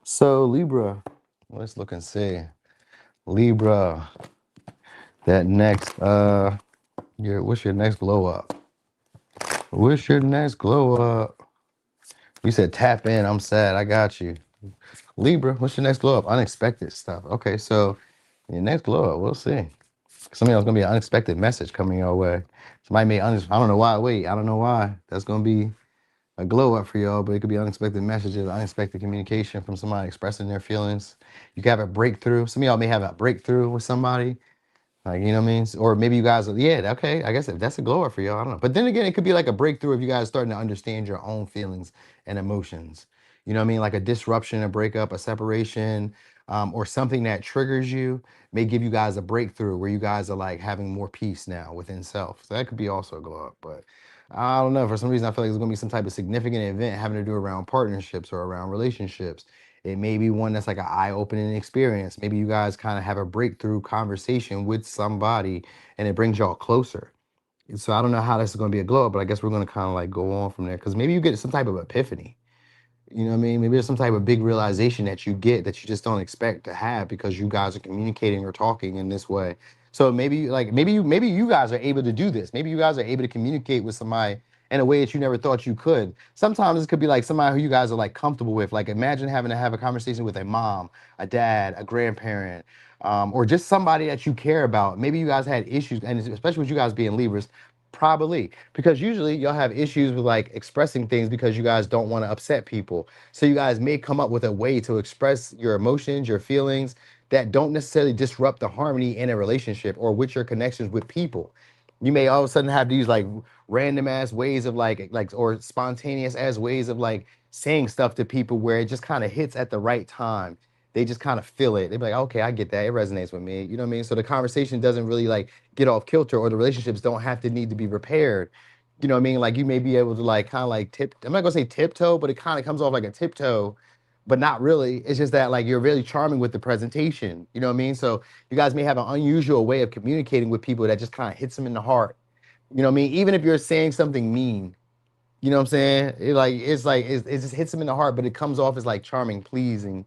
So Libra. Let's look and see. Libra. That next what's your next glow up? What's your next glow up? You said tap in. I'm sad. I got you. Libra, what's your next glow up? Unexpected stuff. Okay, so your next glow up, we'll see. Some of y'all's gonna be an unexpected message coming your way. Somebody may I don't know why. Wait, I don't know why. That's gonna be a glow up for y'all, but it could be unexpected messages, unexpected communication from somebody expressing their feelings. You could have a breakthrough. Some of y'all may have a breakthrough with somebody. Like, you know what I mean? Or maybe you guys, yeah, okay. I guess if that's a glow up for y'all. I don't know. But then again, it could be like a breakthrough if you guys starting to understand your own feelings and emotions. You know what I mean? Like a disruption, a breakup, a separation, or something that triggers you may give you guys a breakthrough where you guys are like having more peace now within self. So that could be also a glow up. But I don't know. For some reason, I feel like there's going to be some type of significant event having to do around partnerships or around relationships. It may be one that's like an eye-opening experience. Maybe you guys kind of have a breakthrough conversation with somebody and it brings y'all closer. So I don't know how this is going to be a glow up, but I guess we're going to kind of like go on from there because maybe you get some type of epiphany. You know what I mean? Maybe there's some type of big realization that you get that you just don't expect to have because you guys are communicating or talking in this way. So maybe you guys are able to do this. Maybe you guys are able to communicate with somebody in a way that you never thought you could. Sometimes it could be like somebody who you guys are like comfortable with. Like imagine having to have a conversation with a mom, a dad, a grandparent, or just somebody that you care about. Maybe you guys had issues, and especially with you guys being Libras, probably because usually y'all have issues with like expressing things because you guys don't want to upset people. So you guys may come up with a way to express your emotions, your feelings that don't necessarily disrupt the harmony in a relationship or with your connections with people. You may all of a sudden have these like random ass ways of like or spontaneous ass ways of like saying stuff to people where it just kind of hits at the right time. They just kind of feel it. They be like, okay, I get that. It resonates with me. You know what I mean? So the conversation doesn't really like get off kilter, or the relationships don't have to need to be repaired. You know what I mean? Like you may be able to like kind of like I'm not gonna say tiptoe, but it kind of comes off like a tiptoe, but not really. It's just that like you're really charming with the presentation. You know what I mean? So you guys may have an unusual way of communicating with people that just kind of hits them in the heart. You know what I mean? Even if you're saying something mean, you know what I'm saying? It just hits them in the heart, but it comes off as like charming, pleasing,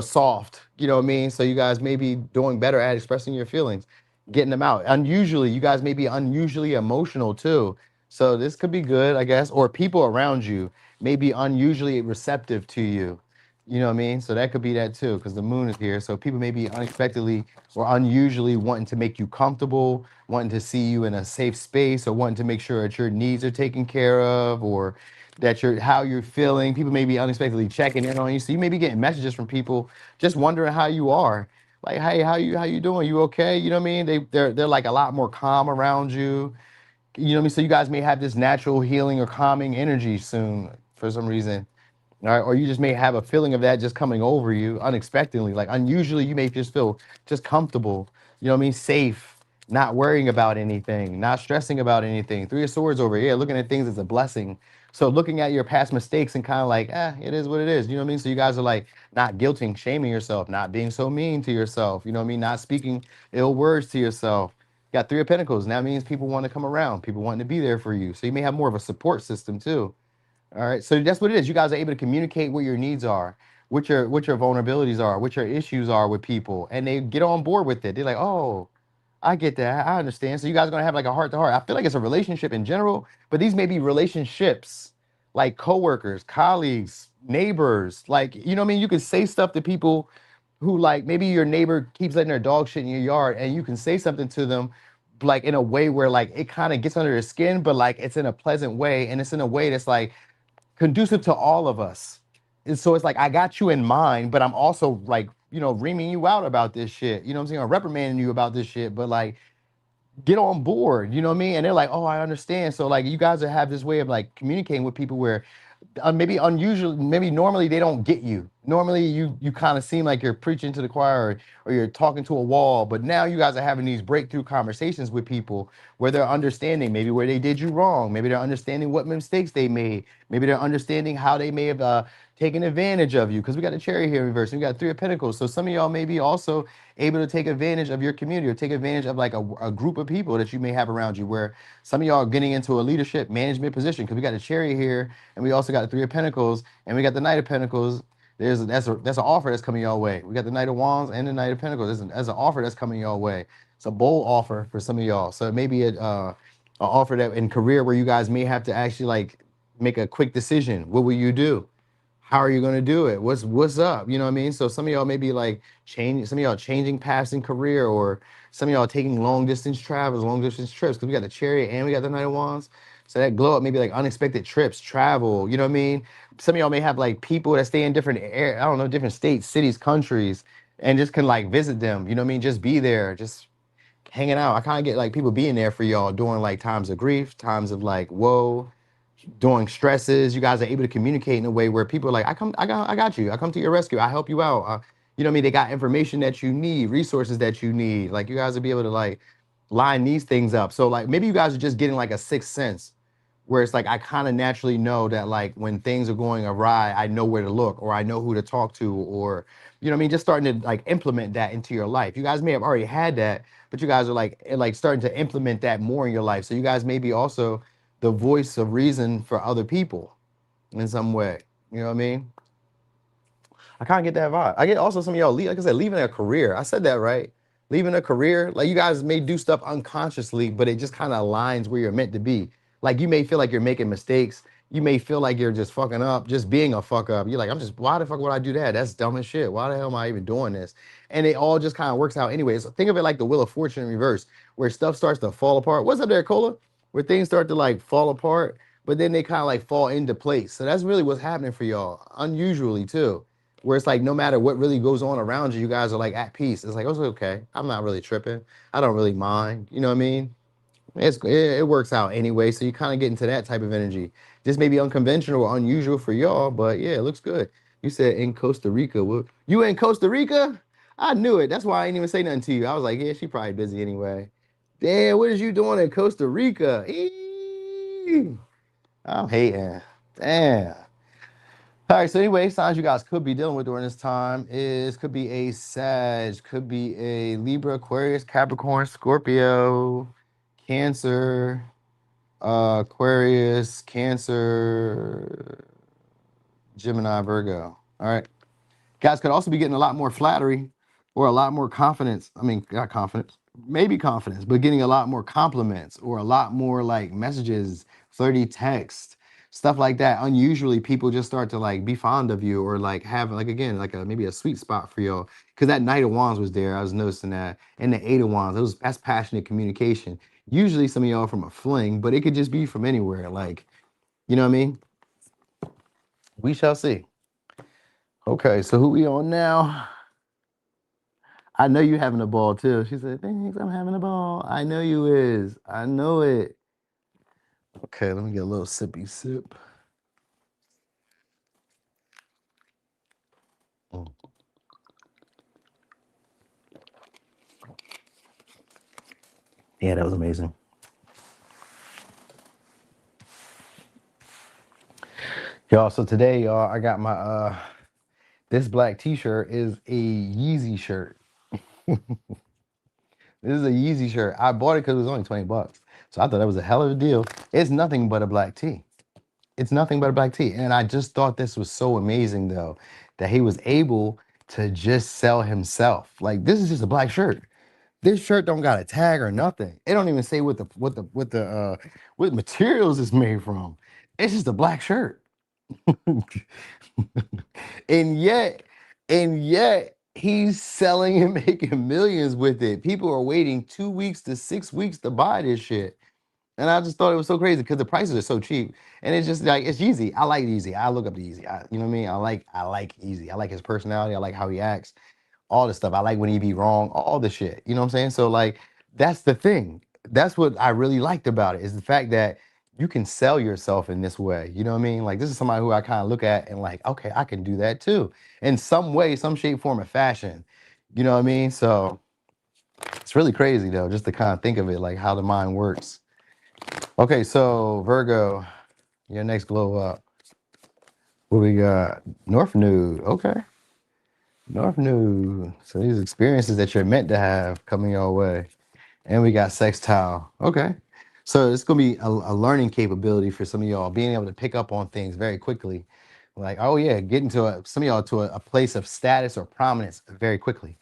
soft. You know what I mean? So you guys may be doing better at expressing your feelings, getting them out. Unusually, you guys may be unusually emotional too. So this could be good, I guess. Or people around you may be unusually receptive to you. You know what I mean? So that could be that too, because the moon is here. So people may be unexpectedly or unusually wanting to make you comfortable, wanting to see you in a safe space, or wanting to make sure that your needs are taken care of, or that how you're feeling. People may be unexpectedly checking in on you. So you may be getting messages from people just wondering how you are. Like, hey, how you doing? You okay? You know what I mean? They're like a lot more calm around you. You know what I mean? So you guys may have this natural healing or calming energy soon for some reason. All right, or you just may have a feeling of that just coming over you unexpectedly. Like unusually, you may just feel just comfortable, you know what I mean? Safe, not worrying about anything, not stressing about anything. Three of Swords over here, looking at things as a blessing. So looking at your past mistakes and kind of like, it is what it is. You know what I mean? So you guys are like not guilting, shaming yourself, not being so mean to yourself. You know what I mean? Not speaking ill words to yourself. You got Three of Pentacles. And that means people want to come around, people wanting to be there for you. So you may have more of a support system too. All right. So that's what it is. You guys are able to communicate what your needs are, what your vulnerabilities are, what your issues are with people, and they get on board with it. They're like, oh, I get that. I understand. So you guys are gonna have like a heart to heart. I feel like it's a relationship in general, but these may be relationships like coworkers, colleagues, neighbors. Like, you know what I mean? You can say stuff to people who like maybe your neighbor keeps letting their dog shit in your yard, and you can say something to them like in a way where like it kind of gets under their skin, but like it's in a pleasant way, and it's in a way that's like conducive to all of us. And so it's like I got you in mind, but I'm also like, reaming you out about this shit. You know what I'm saying? Or reprimanding you about this shit, but like get on board, you know what I mean? And they're like, oh, I understand. So like you guys have this way of like communicating with people where maybe unusual, maybe normally they don't get you. Normally you kind of seem like you're preaching to the choir, or you're talking to a wall, but now you guys are having these breakthrough conversations with people where they're understanding maybe where they did you wrong, maybe they're understanding what mistakes they made, maybe they're understanding how they may have taken advantage of you, because we got a Chariot here in reverse and we got Three of Pentacles. So some of y'all may be also able to take advantage of your community, or take advantage of like a group of people that you may have around you, where some of y'all are getting into a leadership management position, because we got a Chariot here and we also got the Three of Pentacles and we got the Knight of Pentacles. That's an offer that's coming your way. We got the Knight of Wands and the Knight of Pentacles. There's an offer that's coming your way. It's a bold offer for some of y'all. So it may be a offer that in career where you guys may have to actually like make a quick decision. What will you do? How are you going to do it? What's up? You know what I mean? So some of y'all may be like changing, some of y'all changing paths in career, or some of y'all taking long distance travels, long distance trips, because we got the Chariot and we got the Knight of Wands. So that glow up maybe like unexpected trips, travel, you know what I mean? Some of y'all may have like people that stay in different I don't know, different states, cities, countries, and just can like visit them, you know what I mean? Just be there, just hanging out. I kind of get like people being there for y'all during like times of grief, times of like whoa, during stresses. You guys are able to communicate in a way where people are like, I got you. I come to your rescue. I help you out. You know what I mean? They got information that you need, resources that you need. Like you guys will be able to like line these things up. So like maybe you guys are just getting like a sixth sense, where it's like I kind of naturally know that like when things are going awry, I know where to look, or I know who to talk to, or you know what I mean, just starting to like implement that into your life. You guys may have already had that, but you guys are like starting to implement that more in your life. So you guys may be also the voice of reason for other people in some way. You know what I mean? I kind of get that vibe. I get also some of y'all, like I said, leaving a career. I said that right. Leaving a career, like you guys may do stuff unconsciously, but it just kind of aligns where you're meant to be. Like you may feel like you're making mistakes. You may feel like you're just fucking up, just being a fuck up. You're like, why the fuck would I do that? That's dumb as shit. Why the hell am I even doing this? And it all just kind of works out anyways. Think of it like the Wheel of Fortune in reverse, where stuff starts to fall apart. What's up there, Cola? Where things start to like fall apart, but then they kind of like fall into place. So that's really what's happening for y'all, unusually too, where it's like no matter what really goes on around you, you guys are like at peace. It's like, oh, it's okay. I'm not really tripping. I don't really mind. You know what I mean? It works out anyway. So you kind of get into that type of energy. This may be unconventional or unusual for y'all, but yeah, it looks good. You said in Costa Rica. Well, you in Costa Rica? I knew it. That's why I didn't even say nothing to you. I was like, yeah, she probably busy anyway. Damn, what is you doing in Costa Rica? Eee, I'm hating. Damn. All right, so anyway, signs you guys could be dealing with during this time could be a Sag, could be a Libra, Aquarius, Capricorn, Scorpio, Cancer, Aquarius, Cancer, Gemini, Virgo. All right. Guys could also be getting a lot more flattery or a lot more confidence. I mean, not confidence, maybe confidence, but getting a lot more compliments or a lot more like messages, flirty text, stuff like that. Unusually, people just start to like be fond of you, or like have like again like a maybe a sweet spot for you. Because that Knight of Wands was there. I was noticing that, and the Eight of Wands. That's passionate communication. Usually, some of y'all from a fling, but it could just be from anywhere. Like, you know what I mean? We shall see. Okay, so who we on now? I know you having a ball too. She said, thanks, I'm having a ball. I know you is. I know it. Okay, let me get a little sippy sip. Yeah, that was amazing. Y'all, so today, y'all, I got my this black t-shirt is a Yeezy shirt. This is a Yeezy shirt. I bought it because it was only 20 bucks. So I thought that was a hell of a deal. It's nothing but a black tee. It's nothing but a black tee. And I just thought this was so amazing though, that he was able to just sell himself. Like, this is just a black shirt. This shirt don't got a tag or nothing. It don't even say what materials it's made from. It's just a black shirt. and yet, and yet he's selling and making millions with it. People are waiting 2 weeks to 6 weeks to buy this shit. And I just thought it was so crazy because the prices are so cheap. And it's just like, it's Yeezy. I like Yeezy. I look up to Yeezy. You know what I mean? I like Yeezy. I like his personality. I like how he acts. All this stuff. I like when he be wrong, all the shit. You know what I'm saying? So like, that's the thing. That's what I really liked about it, is the fact that you can sell yourself in this way. You know what I mean? Like, this is somebody who I kind of look at and like, okay, I can do that too. In some way, some shape, form, or fashion. You know what I mean? So it's really crazy though, just to kind of think of it, like how the mind works. Okay, so Virgo, your next glow up. What we got? North Nude. Okay. North Nude. So these experiences that you're meant to have coming your way. And we got sextile. Okay. So it's going to be a learning capability for some of y'all, being able to pick up on things very quickly. Like, oh yeah, getting to some of y'all to a place of status or prominence very quickly,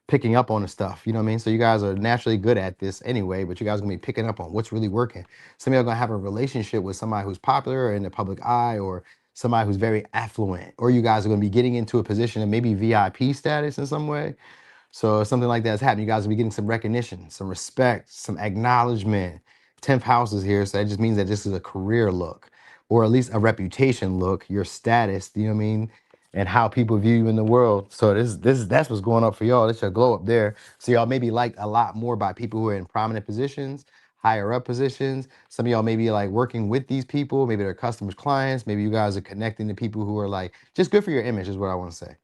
picking up on the stuff. You know what I mean? So you guys are naturally good at this anyway, but you guys are going to be picking up on what's really working. Some of y'all going to have a relationship with somebody who's popular or in the public eye, or somebody who's very affluent, or you guys are going to be getting into a position of maybe VIP status in some way. So if something like that's happening, you guys will be getting some recognition, some respect, some acknowledgement. 10th house is here, so that just means that this is a career look, or at least a reputation look, your status, you know what I mean, and how people view you in the world. So that's what's going up for y'all. That's your glow up there. So y'all may be liked a lot more by people who are in prominent positions, higher up positions. Some of y'all may be like working with these people, maybe they're customers, clients, maybe you guys are connecting to people who are like just good for your image, is what I want to say.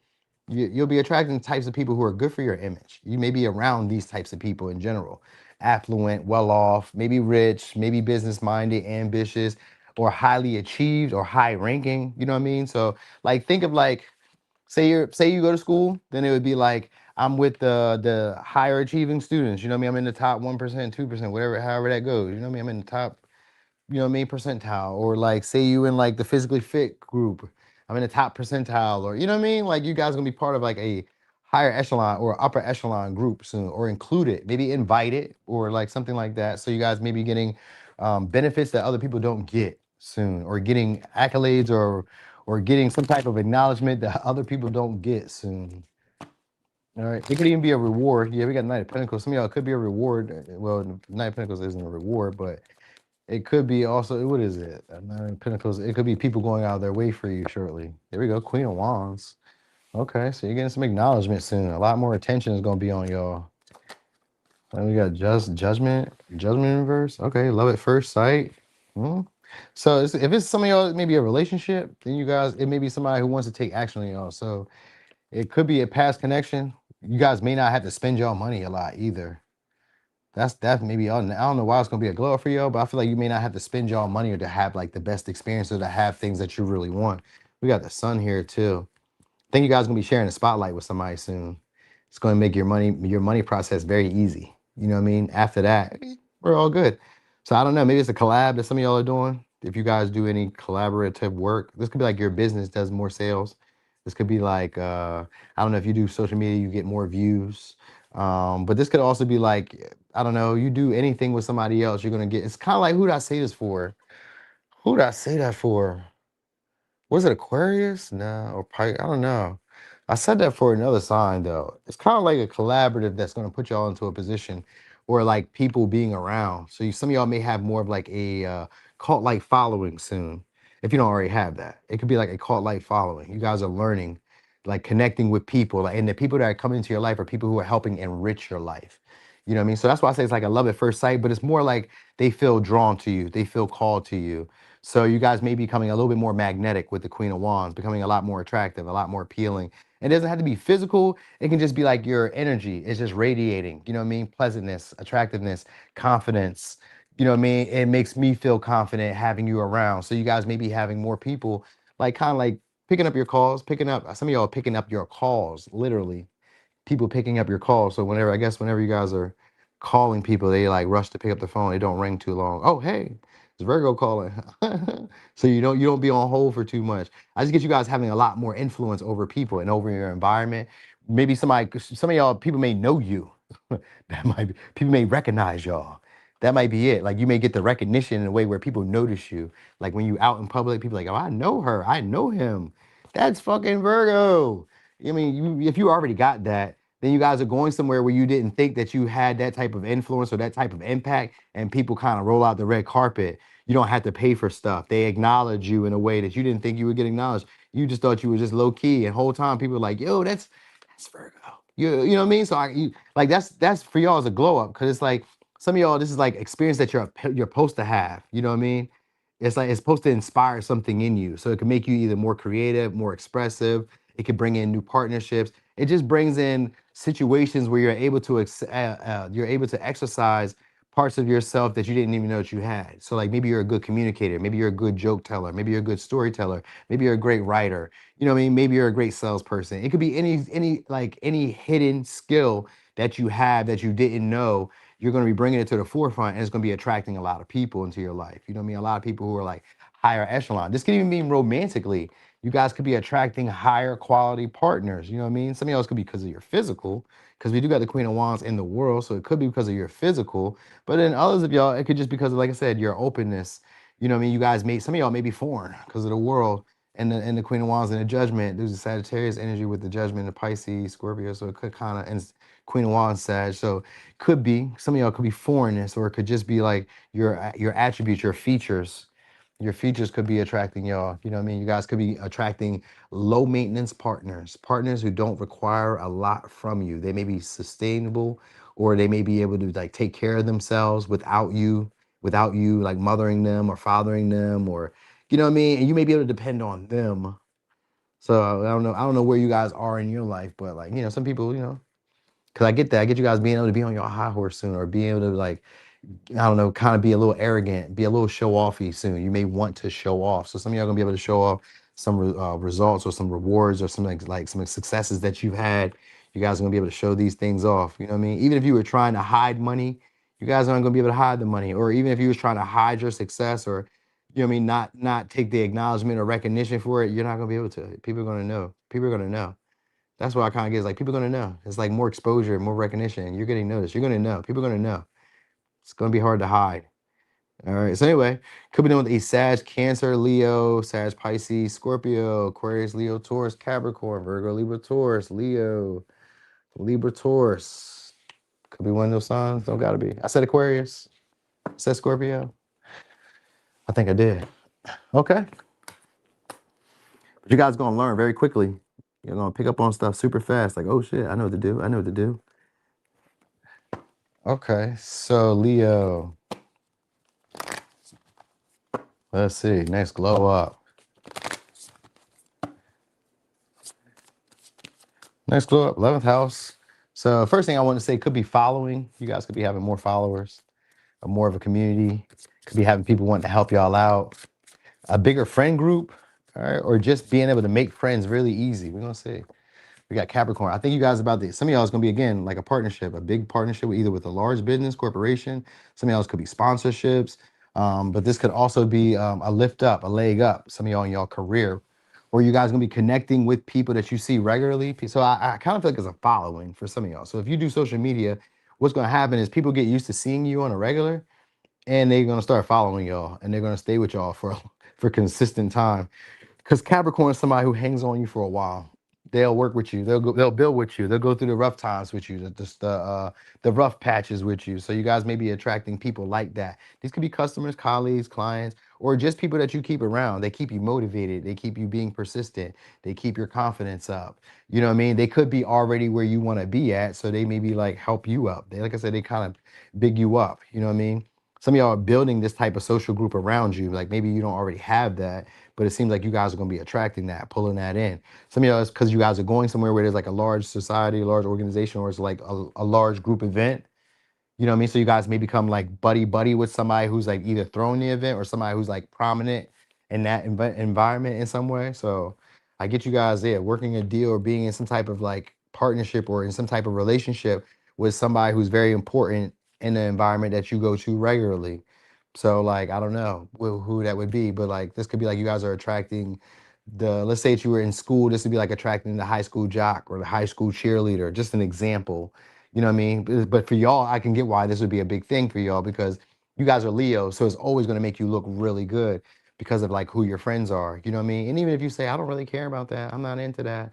You'll be attracting types of people who are good for your image. You may be around these types of people in general: affluent, well off, maybe rich, maybe business minded, ambitious, or highly achieved or high ranking. You know what I mean? So like, think of like, say you go to school, then it would be like, I'm with the higher achieving students. You know what I mean? I'm in the top 1%, 2%, whatever, however that goes. You know what I mean? I'm in the top, you know what I mean, percentile. Or like, say you in like the physically fit group, I'm in the top percentile. Or, you know what I mean, like, you guys gonna be part of like a higher echelon or upper echelon group soon, or included, maybe invited, or like something like that. So you guys may be getting benefits that other people don't get soon, or getting accolades, or getting some type of acknowledgement that other people don't get soon. All right, it could even be a reward. Yeah, we got Knight of Pentacles. Some of y'all, it could be a reward. Well, Knight of Pentacles isn't a reward, but it could be also, what is it? Nine of Pentacles. It could be people going out of their way for you shortly. There we go. Queen of Wands. Okay, so you're getting some acknowledgement soon. A lot more attention is gonna be on y'all. And we got judgment in reverse. Okay, love at first sight. Hmm. So if it's some of y'all, maybe a relationship, then you guys, it may be somebody who wants to take action on y'all. So it could be a past connection. You guys may not have to spend y'all money a lot either. That's maybe, I don't know why it's gonna be a glow up for y'all, but I feel like you may not have to spend y'all money or to have like the best experience or to have things that you really want. We got the sun here too. I think you guys gonna be sharing the spotlight with somebody soon. It's gonna make your money process very easy. You know what I mean? After that, we're all good. So I don't know, maybe it's a collab that some of y'all are doing. If you guys do any collaborative work, this could be like your business does more sales. This could be like, I don't know, if you do social media, you get more views. But this could also be like, I don't know, you do anything with somebody else, you're gonna get. It's kind of like, who did I say this for? Who did I say that for? Was it Aquarius? No, or Pike? I don't know. I said that for another sign though. It's kind of like a collaborative that's going to put y'all into a position, or like people being around. So some of y'all may have more of like a cult-like following soon. If you don't already have that, it could be like a cult-like following. You guys are learning, like connecting with people, and the people that are coming into your life are people who are helping enrich your life. You know what I mean? So that's why I say it's like a love at first sight, but it's more like they feel drawn to you, they feel called to you. So you guys may be becoming a little bit more magnetic with the Queen of Wands, becoming a lot more attractive, a lot more appealing, It doesn't have to be physical. It can just be like your energy. It's just radiating, you know what I mean? Pleasantness, attractiveness, confidence. You know what I mean? It makes me feel confident having you around. So you guys may be having more people like kind of like picking up your calls, picking up some of y'all are picking up your calls, literally people picking up your calls. So whenever, I guess whenever you guys are calling people, they like rush to pick up the phone. They don't ring too long. Oh, hey, it's Virgo calling. So you don't be on hold for too much. I just get you guys having a lot more influence over people and over your environment. Maybe some of y'all people may know you. That might be, people may recognize y'all. That might be it. Like you may get the recognition in a way where people notice you. Like when you out in public, people are like, oh, I know her. I know him. That's fucking Virgo. I mean, if you already got that, then you guys are going somewhere where you didn't think that you had that type of influence or that type of impact, and people kind of roll out the red carpet. You don't have to pay for stuff. They acknowledge you in a way that you didn't think you would get acknowledged. You just thought you were just low key, and whole time people were like, "Yo, that's Virgo." You know what I mean? So like that's for y'all as a glow up because it's like some of y'all this is like experience that you're supposed to have. You know what I mean? It's like it's supposed to inspire something in you, so it can make you either more creative, more expressive. It could bring in new partnerships. It just brings in situations where you're able to exercise parts of yourself that you didn't even know that you had. So like maybe you're a good communicator, maybe you're a good joke teller, maybe you're a good storyteller, maybe you're a great writer. You know what I mean? Maybe you're a great salesperson. It could be any hidden skill that you have that you didn't know. You're going to be bringing it to the forefront, and it's going to be attracting a lot of people into your life. You know what I mean? A lot of people who are like higher echelon. This can even mean romantically. You guys could be attracting higher quality partners. You know what I mean? Some of y'all could be because of your physical, because we do got the Queen of Wands in the world, so it could be because of your physical. But then others of y'all, it could just because of, like I said, your openness. You know what I mean? You guys may some of y'all may be foreign because of the world and the Queen of Wands and the Judgment. There's a Sagittarius energy with the Judgment, the Pisces, Scorpio. So it could kind of and Queen of Wands, Sag. So could be some of y'all could be foreignness, or it could just be like your attributes, your features. Your features could be attracting y'all. You know what I mean? You guys could be attracting low maintenance partners, partners who don't require a lot from you. They may be sustainable, or they may be able to like take care of themselves without you like mothering them or fathering them, or you know what I mean? And you may be able to depend on them. So I don't know where you guys are in your life, but like, some people, because I get that. I get you guys being able to be on your high horse soon, or being able to like I don't know, kind of be a little arrogant, be a little show offy soon. You may want to show off. So some of y'all gonna be able to show off some results or some rewards or some like some successes that you've had. You guys are gonna be able to show these things off. You know what I mean? Even if you were trying to hide money, you guys aren't gonna be able to hide the money. Or even if you was trying to hide your success, or you know what I mean, not take the acknowledgement or recognition for it, you're not gonna be able to. People are gonna know. People are gonna know. That's what I kind of get. Is like people are gonna know. It's like more exposure, more recognition. You're getting noticed. You're gonna know. People are gonna know. It's gonna be hard to hide. All right. So anyway, could be doing with a Sag, Cancer, Leo, Sag, Pisces, Scorpio, Aquarius, Leo, Taurus, Capricorn, Virgo, Libra, Taurus, Leo, Libra, Taurus. Could be one of those signs. Don't gotta be. I said Aquarius. I said Scorpio. I think I did. Okay. But you guys gonna learn very quickly. You're gonna pick up on stuff super fast. Like, oh shit, I know what to do. I know what to do. Okay. So Leo. Let's see. Next glow up. Next glow up, 11th house. So first thing I want to say could be following. You guys could be having more followers, or more of a community. Could be having people wanting to help y'all out. A bigger friend group, all right, or just being able to make friends really easy. We're gonna see. We got Capricorn. I think you guys about this. Some of y'all is gonna be again like a partnership, a big partnership with either with a large business corporation. Some of y'all could be sponsorships, but this could also be a lift up, a leg up. Some of y'all in y'all career, or you guys gonna be connecting with people that you see regularly. So I kind of feel like it's a following for some of y'all. So if you do social media, what's gonna happen is people get used to seeing you on a regular, and they're gonna start following y'all, and they're gonna stay with y'all for consistent time. Because Capricorn is somebody who hangs on you for a while. They'll work with you. They'll build with you. They'll go through the rough times with you, the rough patches with you. So you guys may be attracting people like that. These could be customers, colleagues, clients, or just people that you keep around. They keep you motivated. They keep you being persistent. They keep your confidence up. You know what I mean? They could be already where you want to be at, so they maybe like help you up. They, like I said, they kind of big you up. You know what I mean? Some of y'all are building this type of social group around you. Like maybe you don't already have that, but it seems like you guys are going to be attracting that, pulling that in. Some of y'all is because you guys are going somewhere where there's like a large society, a large organization, or it's like a large group event. You know what I mean? So you guys may become like buddy buddy with somebody who's like either throwing the event or somebody who's like prominent in that environment in some way. So I get you guys there working a deal or being in some type of like partnership or in some type of relationship with somebody who's very important in the environment that you go to regularly. So like I don't know who that would be, but like this could be like you guys are attracting the, let's say if you were in school, this would be like attracting the high school jock or the high school cheerleader, just an example. You know what I mean? But for y'all, I can get why this would be a big thing for y'all because you guys are Leo, so it's always going to make you look really good because of like who your friends are. You know what I mean? And even if you say, I don't really care about that, I'm not into that,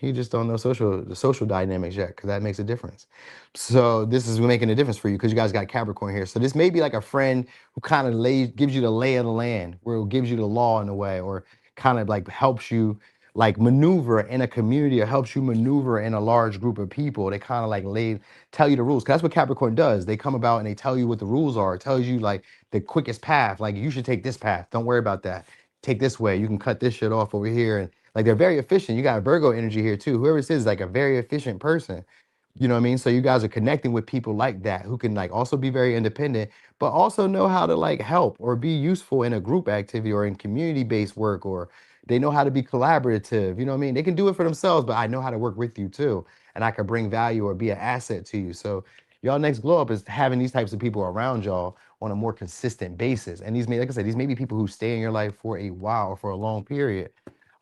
you just don't know the social dynamics yet, because that makes a difference. So this is making a difference for you because you guys got Capricorn here. So this may be like a friend who kind of gives you the lay of the land, where it gives you the law in a way, or kind of like helps you like maneuver in a community or helps you maneuver in a large group of people. They kind of like tell you the rules. 'Cause that's what Capricorn does. They come about and they tell you what the rules are. It tells you like the quickest path. Like you should take this path. Don't worry about that. Take this way. You can cut this shit off over here. And like they're very efficient. You got Virgo energy here too. Whoever this is like a very efficient person. You know what I mean? So you guys are connecting with people like that who can like also be very independent, but also know how to like help or be useful in a group activity or in community-based work, or they know how to be collaborative. You know what I mean? They can do it for themselves, but I know how to work with you too. And I can bring value or be an asset to you. So y'all next glow up is having these types of people around y'all on a more consistent basis. And these may, like I said, these may be people who stay in your life for a while or for a long period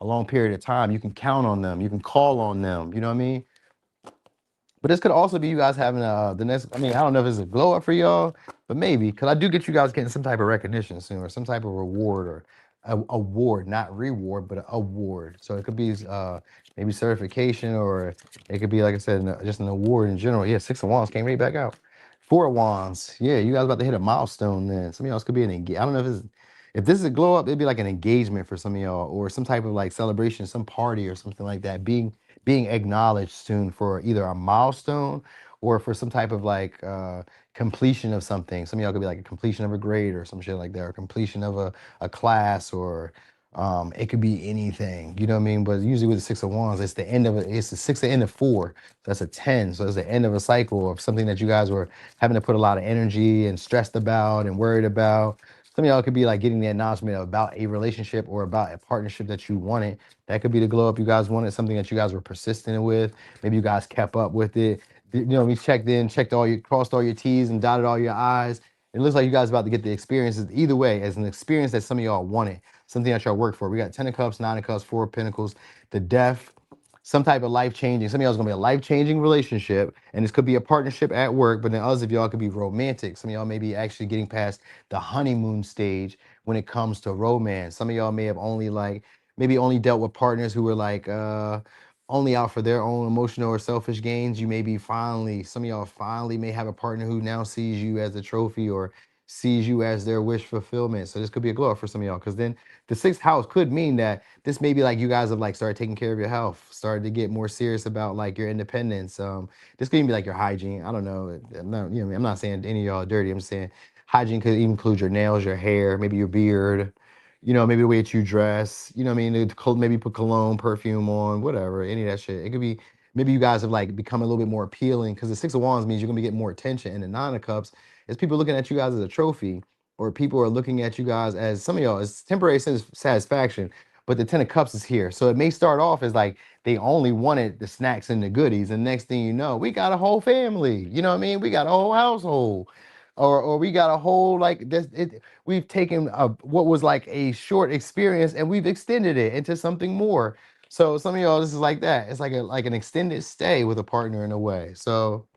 of time. You can count on them. You can call on them. You know what I mean? But this could also be you guys having the next. I mean, I don't know if it's a glow up for y'all, but maybe because I do get you guys getting some type of recognition soon or some type of reward or award, not reward, but an award. So it could be maybe certification or it could be like I said, just an award in general. Yeah, Six of Wands came right back out. Four of Wands. Yeah, you guys about to hit a milestone then. Some of y'all could be I don't know if this is a glow up, it'd be like an engagement for some of y'all or some type of like celebration, some party or something like that. Being acknowledged soon for either a milestone or for some type of like completion of something. Some of y'all could be like a completion of a grade or some shit like that, or completion of a class, or it could be anything. You know what I mean? But usually with the Six of Wands, it's the end of it. It's the six, the end of four. That's a 10. So it's the end of a cycle of something that you guys were having to put a lot of energy and stressed about and worried about. Some of y'all could be like getting the acknowledgement about a relationship or about a partnership that you wanted. That could be the glow up you guys wanted, something that you guys were persistent with. Maybe you guys kept up with it. You know, we checked all your, crossed all your T's and dotted all your I's. It looks like you guys about to get the experiences either way, as an experience that some of y'all wanted, something that y'all worked for. We got 10 of Cups, 9 of Cups, 4 of Pentacles, the Death, some type of life changing. Some of y'all's gonna be a life changing relationship, and this could be a partnership at work. But then others of y'all could be romantic. Some of y'all may be actually getting past the honeymoon stage when it comes to romance. Some of y'all may have only like maybe only dealt with partners who were like only out for their own emotional or selfish gains. You may be finally, some of y'all finally may have a partner who now sees you as a trophy or sees you as their wish fulfillment. So this could be a glow up for some of y'all, because then the sixth house could mean that this may be like you guys have like started taking care of your health, started to get more serious about like your independence. This could even be like your hygiene. I don't know. I'm not, you know, I'm not saying any of y'all are dirty. I'm just saying hygiene could even include your nails, your hair, maybe your beard, you know, maybe the way that you dress, you know what I mean? Maybe put cologne, perfume on, whatever, any of that shit. It could be, maybe you guys have like become a little bit more appealing, because the Six of Wands means you're gonna get more attention. And the Nine of Cups is people looking at you guys as a trophy, or people are looking at you guys as, some of y'all, it's temporary satisfaction, but the Ten of Cups is here. So it may start off as like they only wanted the snacks and the goodies. And next thing you know, we got a whole family. You know what I mean? We got a whole household. Or we got a whole like this. We've taken what was like a short experience and we've extended it into something more. So some of y'all, this is like that. It's like an extended stay with a partner in a way. So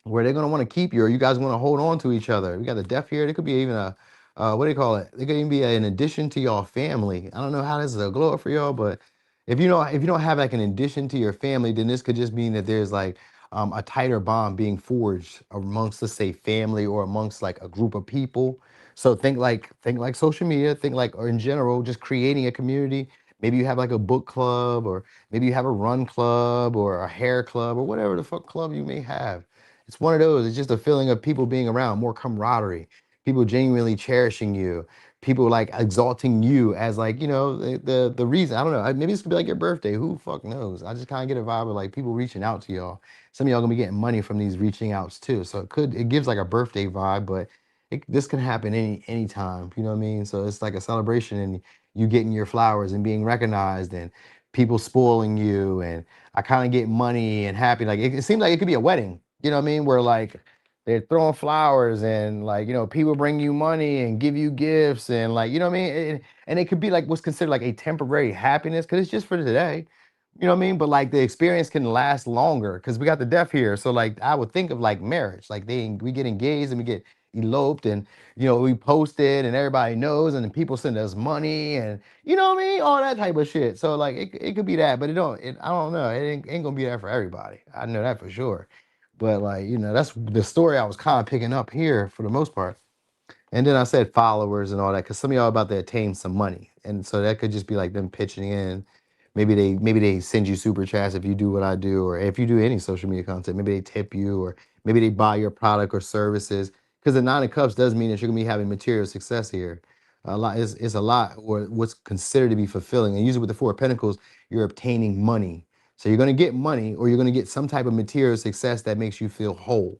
where they're gonna want to keep you, or you guys want to hold on to each other. We got the death here. There could be even a what do you call it? There could even be an addition to your family. I don't know how this is a glow up for y'all, but if you don't have like an addition to your family, then this could just mean that there's like a tighter bond being forged amongst, let's say, family or amongst like a group of people. So think like social media, think like, or in general, just creating a community. Maybe you have like a book club, or maybe you have a run club or a hair club or whatever the fuck club you may have. It's one of those. It's just a feeling of people being around, more camaraderie, people genuinely cherishing you, people like exalting you as like, the reason. I don't know. Maybe this could be like your birthday. Who fuck knows? I just kind of get a vibe of like people reaching out to y'all. Some of y'all gonna be getting money from these reaching outs too. So it gives like a birthday vibe, but this can happen anytime. You know what I mean? So it's like a celebration and you getting your flowers and being recognized and people spoiling you and I kind of get money and happy. Like it seems like it could be a wedding. You know what I mean? Where like they're throwing flowers and like people bring you money and give you gifts and like you know what I mean. And it could be like what's considered like a temporary happiness because it's just for today. You know what I mean? But like the experience can last longer because we got the deaf here. So like I would think of like marriage. Like we get engaged and we get eloped and we post it and everybody knows and then people send us money and you know what I mean? All that type of shit. So like it could be that, but I don't know. It ain't gonna be that for everybody. I know that for sure. But like, that's the story I was kind of picking up here for the most part. And then I said followers and all that, because some of y'all about to attain some money. And so that could just be like them pitching in. Maybe they send you super chats if you do what I do, or if you do any social media content, maybe they tip you, or maybe they buy your product or services. Because the Nine of Cups does mean that you're gonna be having material success here. A lot is a lot, or what's considered to be fulfilling. And usually with the Four of Pentacles, you're obtaining money. So you're gonna get money, or you're gonna get some type of material success that makes you feel whole.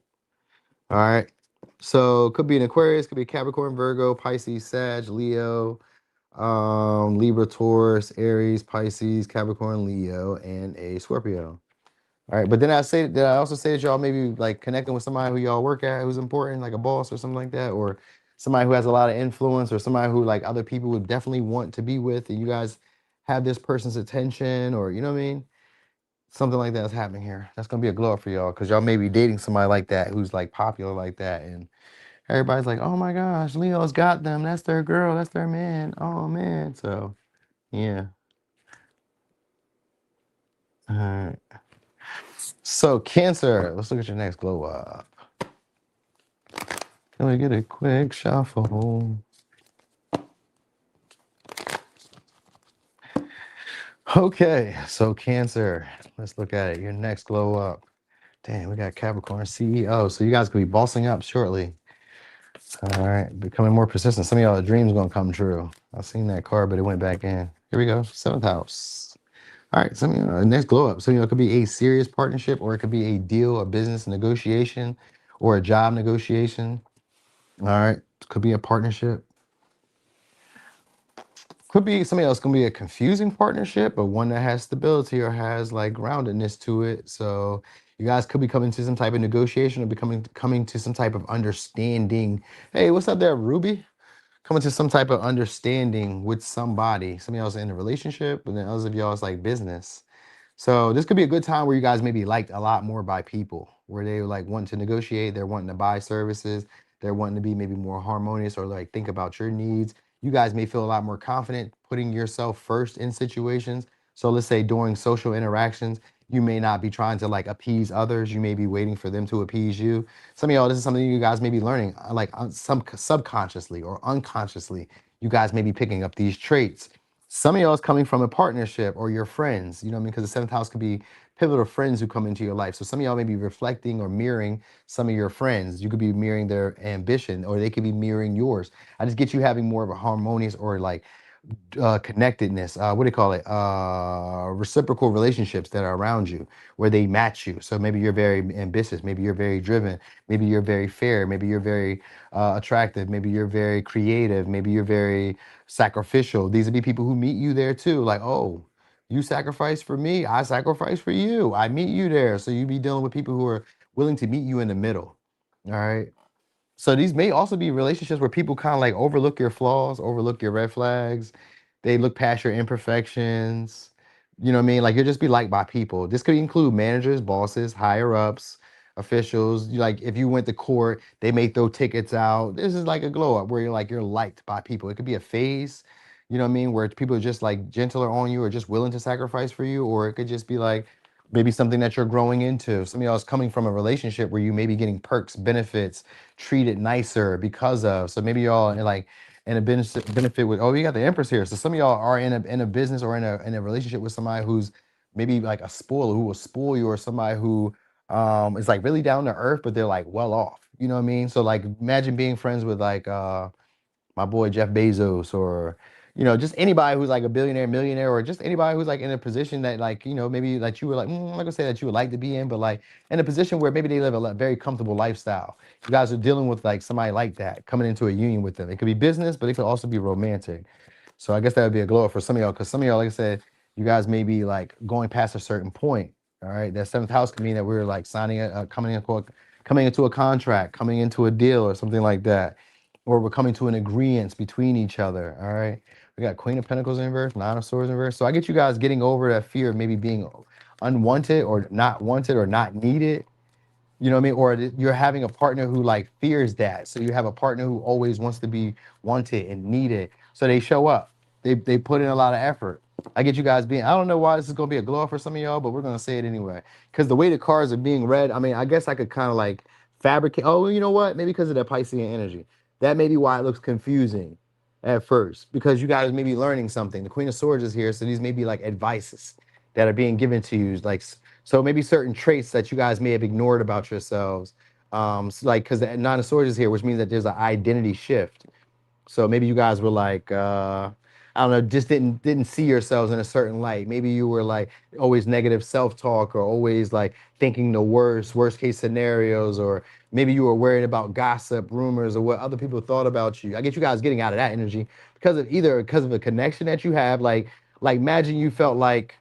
All right. So it could be an Aquarius, could be Capricorn, Virgo, Pisces, Sag, Leo, Libra, Taurus, Aries, Pisces, Capricorn, Leo, and a Scorpio. All right, but then did I also say that y'all maybe like connecting with somebody who y'all work at who's important, like a boss or something like that, or somebody who has a lot of influence, or somebody who like other people would definitely want to be with, and you guys have this person's attention, or you know what I mean? Something like that's happening here. That's gonna be a glow up for y'all because y'all may be dating somebody like that who's like popular like that, and everybody's like, "Oh my gosh, Leo's got them. That's their girl. That's their man. Oh man." So yeah. All right. So Cancer, let's look at your next glow up. Can we get a quick shuffle? Okay, so Cancer, let's look at it. Your next glow up. Damn, we got Capricorn CEO. So you guys could be bossing up shortly. All right, becoming more persistent. Some of y'all, the dreams gonna come true. I've seen that card, but it went back in. Here we go, seventh house. All right, some of y'all, next glow up. So it could be a serious partnership, or it could be a deal, a business negotiation, or a job negotiation. All right, could be a partnership. Could be somebody else gonna be a confusing partnership, but one that has stability or has like groundedness to it. So you guys could be coming to some type of negotiation or becoming coming to some type of understanding. Hey, what's up there, Ruby? Coming to some type of understanding with somebody. Some of y'all's in a relationship, and then others of y'all is like business. So this could be a good time where you guys maybe liked a lot more by people, where they like want to negotiate, they're wanting to buy services, they're wanting to be maybe more harmonious or like think about your needs. You guys may feel a lot more confident putting yourself first in situations. So let's say during social interactions, you may not be trying to like appease others. You may be waiting for them to appease you. Some of y'all, this is something you guys may be learning, like some subconsciously or unconsciously. You guys may be picking up these traits. Some of y'all is coming from a partnership or your friends, you know what I mean? Because the seventh house could be pivotal friends who come into your life. So some of y'all may be reflecting or mirroring some of your friends. You could be mirroring their ambition or they could be mirroring yours. I just get you having more of a harmonious or like connectedness, what do you call it, reciprocal relationships that are around you where they match you. So maybe you're very ambitious, maybe you're very driven, maybe you're very fair, maybe you're very attractive, maybe you're very creative, maybe you're very sacrificial. These would be people who meet you there too, like, oh, you sacrifice for me, I sacrifice for you, I meet you there. So you be dealing with people who are willing to meet you in the middle. All right. So these may also be relationships where people kind of like overlook your flaws, overlook your red flags. They look past your imperfections. You know what I mean? Like you'll just be liked by people. This could include managers, bosses, higher ups, officials. Like if you went to court, they may throw tickets out. This is like a glow up where you're liked by people. It could be a phase, you know what I mean, where people are just like gentler on you or just willing to sacrifice for you, or it could just be like maybe something that you're growing into. Some of y'all is coming from a relationship where you may be getting perks, benefits, treated nicer because of. So maybe y'all are like in a benefit with. Oh, you got the Empress here. So some of y'all are in a business or in a relationship with somebody who's maybe like a spoiler who will spoil you, or somebody who It's like really down to earth, but they're like well off. You know what I mean? So like imagine being friends with like my boy Jeff Bezos, or just anybody who's like a billionaire, millionaire, or just anybody who's like in a position that like maybe that you were like I'm not gonna say that you would like to be in, but like in a position where maybe they live a very comfortable lifestyle. You guys are dealing with like somebody like that coming into a union with them. It could be business, but it could also be romantic. So I guess that would be a glow up for some of y'all, because some of y'all, like I said, you guys may be like going past a certain point. All right, that seventh house could mean that we're like signing coming into a contract, coming into a deal, or something like that, or we're coming to an agreement between each other. All right, we got Queen of Pentacles in reverse, Nine of Swords in reverse. So I get you guys getting over that fear of maybe being unwanted or not wanted or not needed. You know what I mean? Or you're having a partner who like fears that. So you have a partner who always wants to be wanted and needed. So they show up. They put in a lot of effort. I get you guys being, I don't know why this is gonna be a glow up for some of y'all, but we're gonna say it anyway. Because the way the cards are being read, I mean, I guess I could kind of like fabricate. Oh, you know what? Maybe because of the Piscean energy. That may be why it looks confusing at first. Because you guys may be learning something. The Queen of Swords is here, so these may be like advices that are being given to you, like so maybe certain traits that you guys may have ignored about yourselves. Like because the Nine of Swords is here, which means that there's an identity shift. So maybe you guys were like, I don't know, just didn't see yourselves in a certain light. Maybe you were like always negative self-talk, or always like thinking the worst case scenarios, or maybe you were worried about gossip, rumors, or what other people thought about you. I get you guys getting out of that energy because of a connection that you have. Like imagine you felt like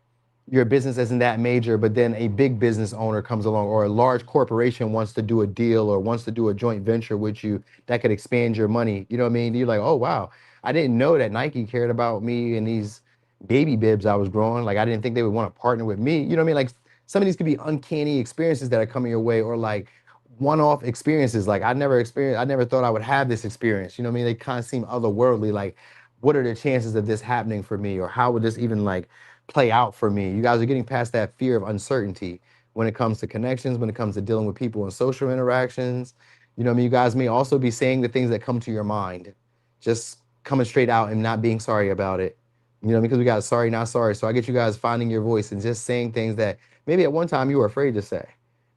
your business isn't that major, but then a big business owner comes along, or a large corporation wants to do a deal or wants to do a joint venture with you that could expand your money. You know what I mean? You're like, oh wow, I didn't know that Nike cared about me and these baby bibs I was growing. Like I didn't think they would want to partner with me. You know what I mean? Like some of these could be uncanny experiences that are coming your way, or like one-off experiences. Like I never thought I would have this experience. You know what I mean? They kind of seem otherworldly. Like, what are the chances of this happening for me? Or how would this even like play out for me? You guys are getting past that fear of uncertainty when it comes to connections, when it comes to dealing with people and social interactions. You know what I mean? You guys may also be saying the things that come to your mind, just coming straight out and not being sorry about it. You know, because we got sorry, not sorry. So I get you guys finding your voice and just saying things that maybe at one time you were afraid to say.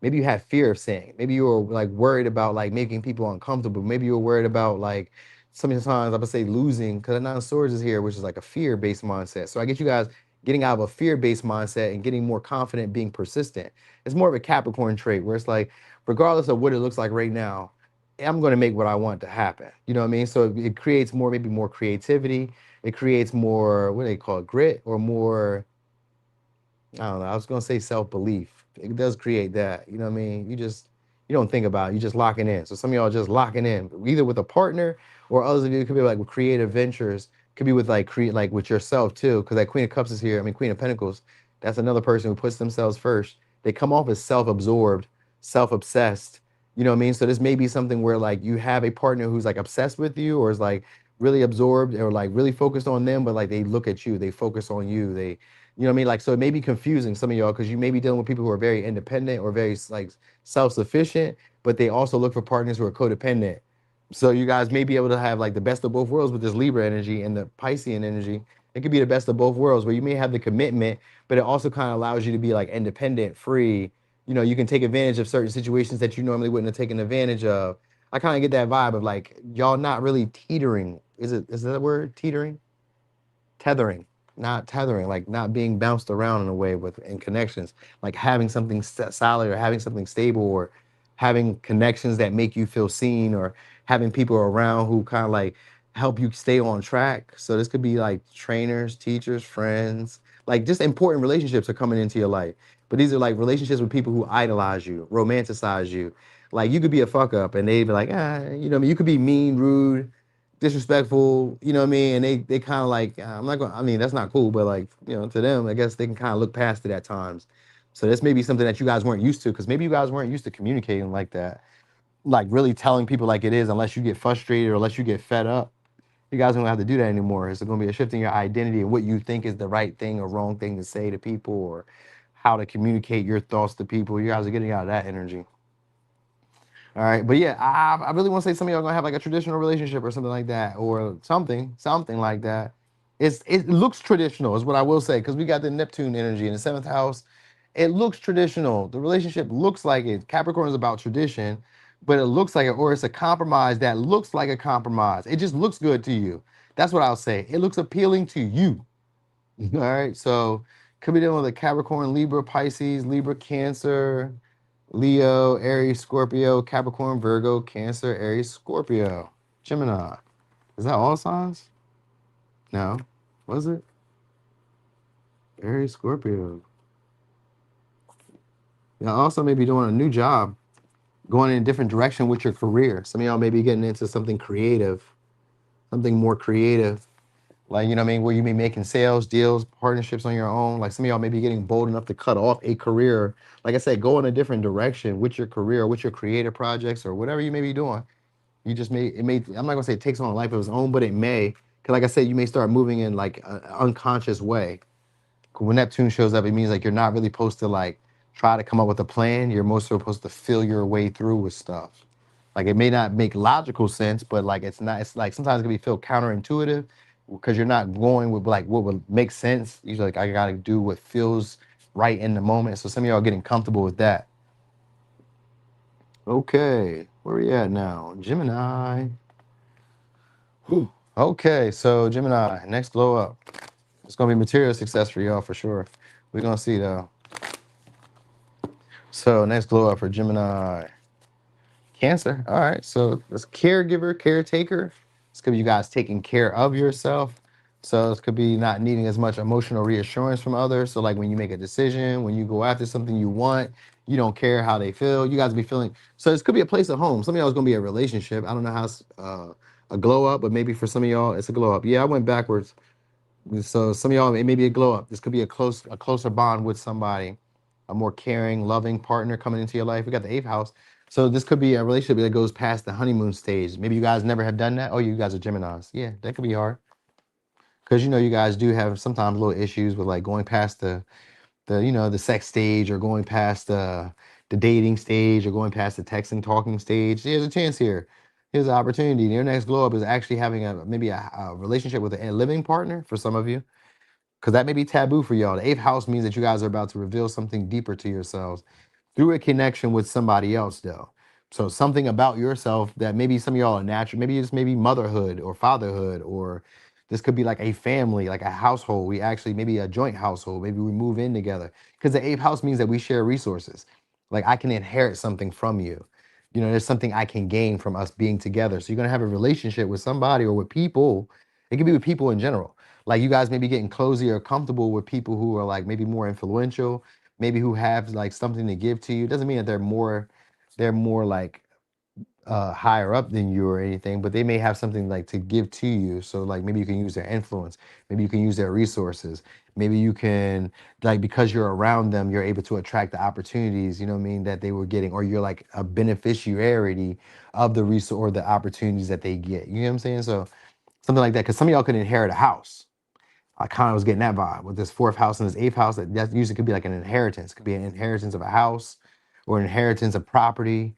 Maybe you had fear of saying. Maybe you were like worried about like making people uncomfortable. Maybe you were worried about like sometimes I would say losing, because the Nine of Swords is here, which is like a fear-based mindset. So I get you guys getting out of a fear-based mindset and getting more confident, being persistent. It's more of a Capricorn trait where it's like, regardless of what it looks like right now, I'm going to make what I want to happen. You know what I mean? So it creates more, maybe more creativity. It creates more, what do they call it, grit, or more, I don't know. I was gonna say self-belief. It does create that. You know what I mean? You don't think about it. You just locking in. So some of y'all are just locking in, either with a partner, or others of you could be like with creative ventures. Could be with like create like with yourself too. Because that Queen of Cups is here. I mean Queen of Pentacles. That's another person who puts themselves first. They come off as self-absorbed, self-obsessed. You know what I mean? So this may be something where like you have a partner who's like obsessed with you, or is like really absorbed, or like really focused on them, but like they look at you, they focus on you, they you know what I mean? Like, so it may be confusing some of y'all, because you may be dealing with people who are very independent or very like self-sufficient, but they also look for partners who are codependent. So you guys may be able to have like the best of both worlds with this Libra energy and the Piscean energy. It could be the best of both worlds, where you may have the commitment, but it also kind of allows you to be like independent, free. You know, you can take advantage of certain situations that you normally wouldn't have taken advantage of. I kind of get that vibe of like y'all not really teetering. Is that a word? Teetering? Tethering, not tethering, like not being bounced around in a way with in connections, like having something solid, or having something stable, or having connections that make you feel seen, or having people around who kind of like help you stay on track. So this could be like trainers, teachers, friends, like just important relationships are coming into your life. But these are like relationships with people who idolize you, romanticize you. Like you could be a fuck up and they'd be like, you know what I mean? You could be mean, rude, disrespectful, you know what I mean? And they kind of like, I'm not gonna, I mean, that's not cool, but like, to them, I guess they can kind of look past it at times. So this may be something that you guys weren't used to, because maybe you guys weren't used to communicating like that, like really telling people like it is, unless you get frustrated or unless you get fed up. You guys don't have to do that anymore. It's going to be a shift in your identity and what you think is the right thing or wrong thing to say to people, or how to communicate your thoughts to people. You guys are getting out of that energy. All right, but yeah, I really want to say some of y'all gonna have like a traditional relationship or something like that, or something like that. It looks traditional, is what I will say, because we got the Neptune energy in the seventh house. It looks traditional. The relationship looks like it. Capricorn is about tradition, but it looks like it, or it's a compromise that looks like a compromise. It just looks good to you. That's what I'll say. It looks appealing to you. All right. So could be dealing with a Capricorn, Libra, Pisces, Libra, Cancer, Leo, Aries, Scorpio, Capricorn, Virgo, Cancer, Aries, Scorpio, Gemini. Is that all signs? No. Was it? Aries, Scorpio. Y'all also may be doing a new job, going in a different direction with your career. Some of y'all may be getting into something creative, something more creative. Like, you know what I mean? Where you may be making sales, deals, partnerships on your own. Like some of y'all may be getting bold enough to cut off a career. Like I said, go in a different direction with your career, with your creative projects or whatever you may be doing. You just may, it may, I'm not gonna say it takes on a life of its own, but it may. Cause like I said, you may start moving in like an unconscious way. When Neptune shows up, it means like you're not really supposed to like try to come up with a plan. You're most supposed to feel your way through with stuff. Like it may not make logical sense, but like it's not. It's like sometimes it can be feel counterintuitive because you're not going with like what would make sense. Usually, like I gotta do what feels right in the moment. So some of y'all are getting comfortable with that. Okay, where we at now? Gemini. Whew. Okay, so Gemini, next glow up. It's gonna be material success for y'all for sure. We're gonna see though. So next glow up for Gemini. Cancer. All right. So this caregiver, caretaker. This could be you guys taking care of yourself. So this could be not needing as much emotional reassurance from others. So like when you make a decision, when you go after something you want, you don't care how they feel. You guys be feeling. So this could be a place of home. Some of y'all is gonna be a relationship. I don't know how it's a glow up, but maybe for some of y'all it's a glow up. Yeah, I went backwards. So some of y'all it may be a glow up. This could be a closer bond with somebody, a more caring, loving partner coming into your life. We got the eighth house. So this could be a relationship that goes past the honeymoon stage. Maybe you guys never have done that. Oh, you guys are Geminis. Yeah, that could be hard. Because you know you guys do have sometimes little issues with like going past the sex stage or going past the dating stage or going past the texting talking stage. There's a chance here. Here's an opportunity. Your next glow up is actually having maybe a relationship with a living partner for some of you because that may be taboo for y'all. The eighth house means that you guys are about to reveal something deeper to yourselves through a connection with somebody else, though. So something about yourself that maybe some of y'all are natural. Maybe it's maybe motherhood or fatherhood, or this could be like a family, like a household. We actually maybe a joint household. Maybe we move in together because the eighth house means that we share resources. Like I can inherit something from you. You know, there's something I can gain from us being together. So you're gonna have a relationship with somebody or with people. It could be with people in general. Like you guys may be getting cozy or comfortable with people who are like maybe more influential, maybe who have like something to give to you. Doesn't mean that they're more like higher up than you or anything, but they may have something like to give to you. So like maybe you can use their influence, maybe you can use their resources, maybe you can like because you're around them, you're able to attract the opportunities, you know what I mean, that they were getting, or you're like a beneficiary of the resource or the opportunities that they get. You know what I'm saying? So something like that, because some of y'all could inherit a house. I kind of was getting that vibe with this fourth house and this eighth house. That usually could be like an inheritance. It could be an inheritance of a house or an inheritance of property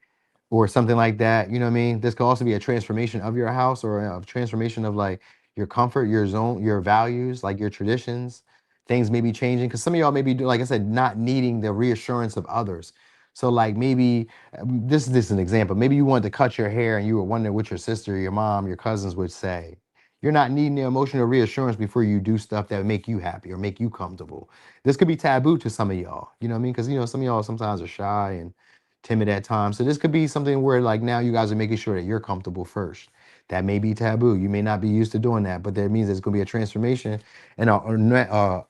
or something like that. You know what I mean? This could also be a transformation of your house or a transformation of like your comfort, your zone, your values, like your traditions. Things may be changing because some of y'all may be, like I said, not needing the reassurance of others. So like maybe this is an example. Maybe you wanted to cut your hair and you were wondering what your sister, your mom, your cousins would say. You're not needing the emotional reassurance before you do stuff that would make you happy or make you comfortable. This could be taboo to some of y'all. You know what I mean? Because you know some of y'all sometimes are shy and timid at times. So this could be something where like now you guys are making sure that you're comfortable first. That may be taboo. You may not be used to doing that, but that means there's going to be a transformation and a